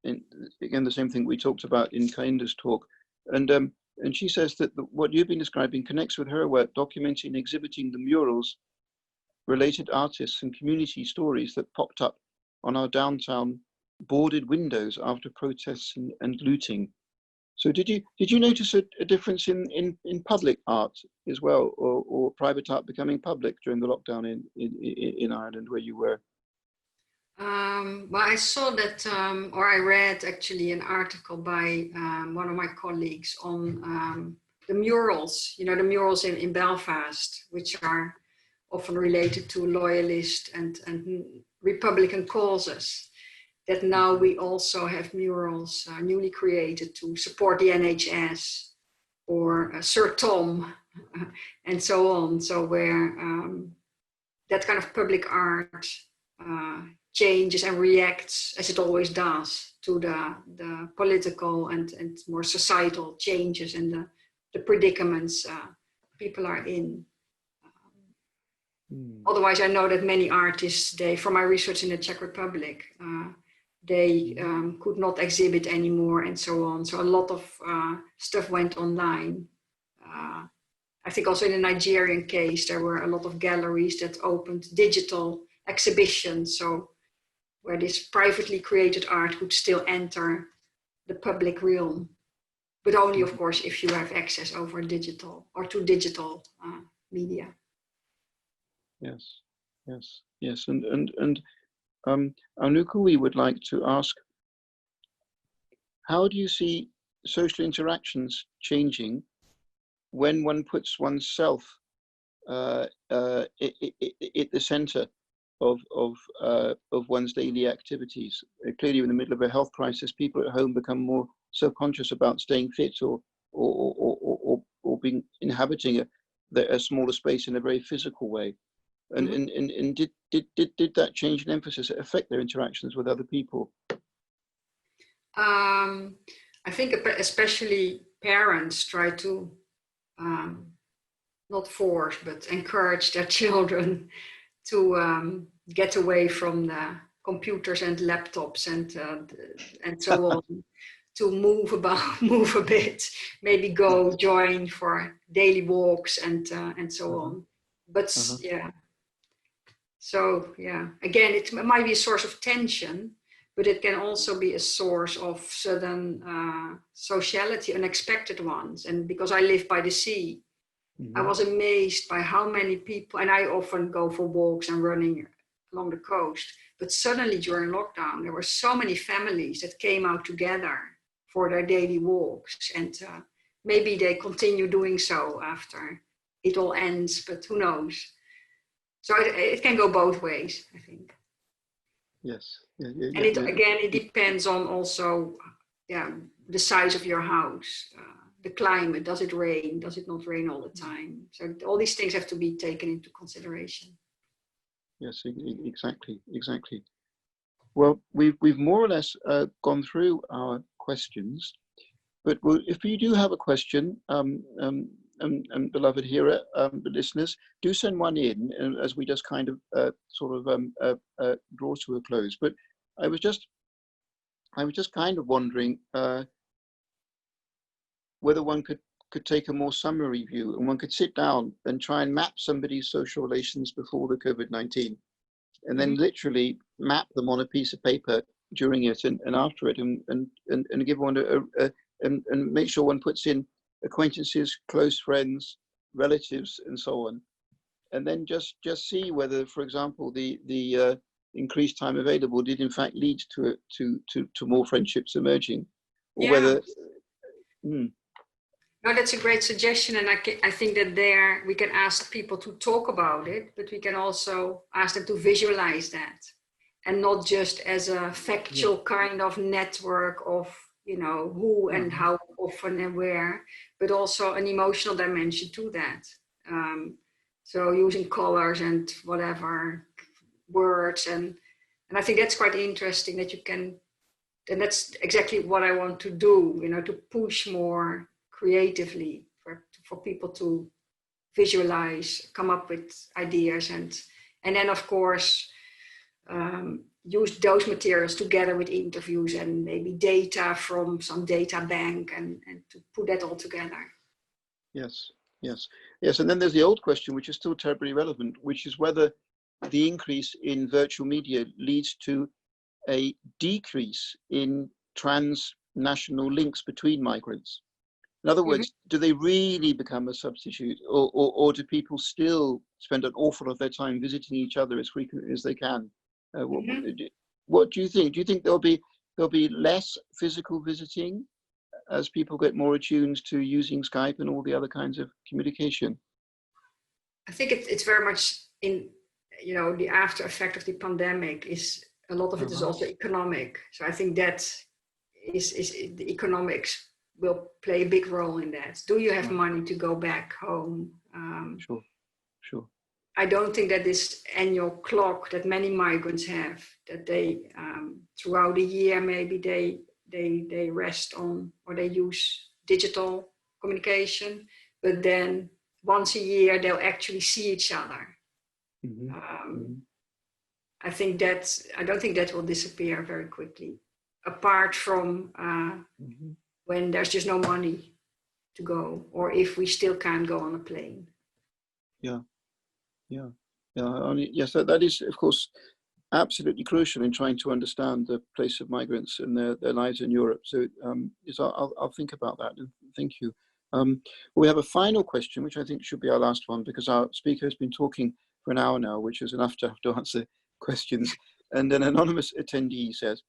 Again, the same thing we talked about in Kainda's talk, and she says that what you've been describing connects with her work documenting and exhibiting the murals, related artists and community stories that popped up on our downtown boarded windows after protests and looting. So did you notice a difference in public art as well, or private art becoming public during the lockdown in Ireland where you were? Well, I saw that, or I read actually an article by one of my colleagues on the murals, the murals in Belfast, which are often related to loyalist and Republican causes, that now we also have murals newly created to support the NHS or Sir Tom and so on. So where that kind of public art changes and reacts, as it always does, to the political and more societal changes and the predicaments people are in. Otherwise, I know that many artists, from my research in the Czech Republic, they could not exhibit anymore and so on. So a lot of stuff went online. I think also in the Nigerian case, there were a lot of galleries that opened digital exhibitions. So where this privately created art could still enter the public realm, but only, of course, if you have access over digital or to digital media. Yes. And Anuku, we would like to ask, how do you see social interactions changing when one puts oneself at the center of one's daily activities? Clearly, in the middle of a health crisis, people at home become more self-conscious about staying fit or inhabiting a smaller space in a very physical way. And did that change in emphasis affect their interactions with other people? I think especially parents try to not force but encourage their children to get away from the computers and laptops and so on, to move a bit, maybe go join for daily walks and so on. But yeah. So yeah, again, it might be a source of tension, but it can also be a source of sudden sociality, unexpected ones. And because I live by the sea, I was amazed by how many people, and I often go for walks and running along the coast, but suddenly during lockdown, there were so many families that came out together for their daily walks. And maybe they continue doing so after it all ends, but who knows? So it can go both ways, I think. Yes. And it depends on also the size of your house, the climate. Does it rain? Does it not rain all the time? So all these things have to be taken into consideration. Yes, exactly. Well, we've more or less gone through our questions, but if you do have a question, beloved hearer, the listeners, do send one in as we just kind of draw to a close. But I was just kind of wondering whether one could take a more summary view, and one could sit down and try and map somebody's social relations before the COVID-19, and then literally map them on a piece of paper during it and after it, and give one and make sure one puts in acquaintances, close friends, relatives, and so on, and then just see whether, for example, the increased time available did in fact lead to more friendships emerging, or whether. No, that's a great suggestion, and I think that there we can ask people to talk about it, but we can also ask them to visualize that, and not just as a factual kind of network of who and how often and where, but also an emotional dimension to that. So using colors and whatever words, and I think that's quite interesting that you can, and that's exactly what I want to do, to push more creatively for people to visualize, come up with ideas, and then of course use those materials together with interviews and maybe data from some data bank and to put that all together. Yes. And then there's the old question, which is still terribly relevant, which is whether the increase in virtual media leads to a decrease in transnational links between migrants. In other words, do they really become a substitute, or do people still spend an awful lot of their time visiting each other as frequently as they can? What do you think? Do you think there'll be less physical visiting as people get more attuned to using Skype and all the other kinds of communication? I think it's very much in the after effect of the pandemic is a lot of it is also economic. So I think that is the economics will play a big role in that. Do you have money to go back home? Sure. I don't think that this annual clock that many migrants have, that they throughout the year maybe they rest on or they use digital communication, but then once a year they'll actually see each other. I don't think that will disappear very quickly, apart from when there's just no money to go, or if we still can't go on a plane. Yes, that is, of course, absolutely crucial in trying to understand the place of migrants and their lives in Europe. So I'll think about that. Thank you. We have a final question, which I think should be our last one, because our speaker has been talking for an hour now, which is enough to have to answer questions. And an anonymous attendee says,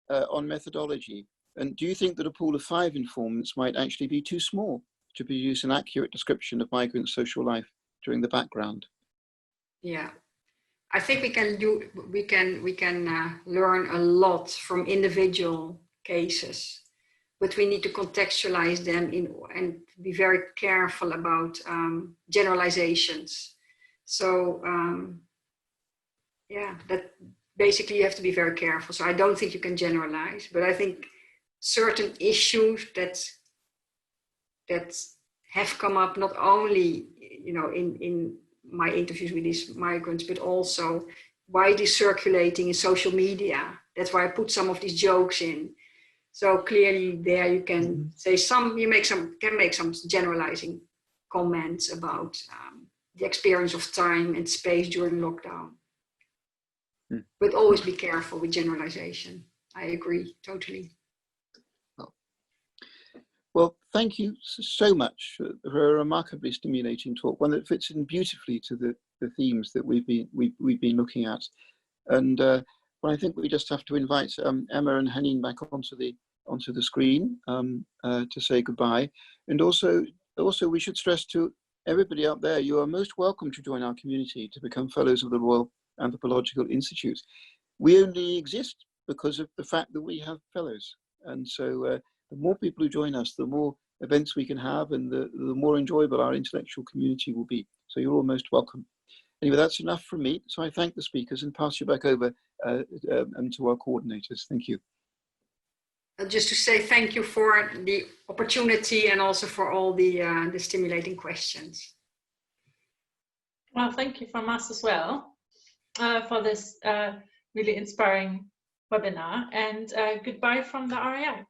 on methodology, and do you think that a pool of 5 informants might actually be too small to produce an accurate description of migrant social life during the background? Yeah, I think we can learn a lot from individual cases, but we need to contextualize them and be very careful about generalizations. So that basically you have to be very careful. So I don't think you can generalize, but I think certain issues that have come up not only in my interviews with these migrants, but also widely circulating in social media. That's why I put some of these jokes in. So clearly there you can say can make some generalizing comments about the experience of time and space during lockdown. But always be careful with generalization. I agree, totally. Well, thank you so much for a remarkably stimulating talk, one that fits in beautifully to the themes that we've been looking at. And well, I think we just have to invite Emma and Henning back onto the screen to say goodbye. And also we should stress to everybody out there, you are most welcome to join our community to become fellows of the Royal Anthropological Institute. We only exist because of the fact that we have fellows, and so the more people who join us, the more events we can have, and the more enjoyable our intellectual community will be. So you're all most welcome. Anyway, that's enough from me. So I thank the speakers and pass you back over to our coordinators. Thank you. Just to say thank you for the opportunity and also for all the stimulating questions. Well, thank you from us as well for this really inspiring webinar, and goodbye from the RAI.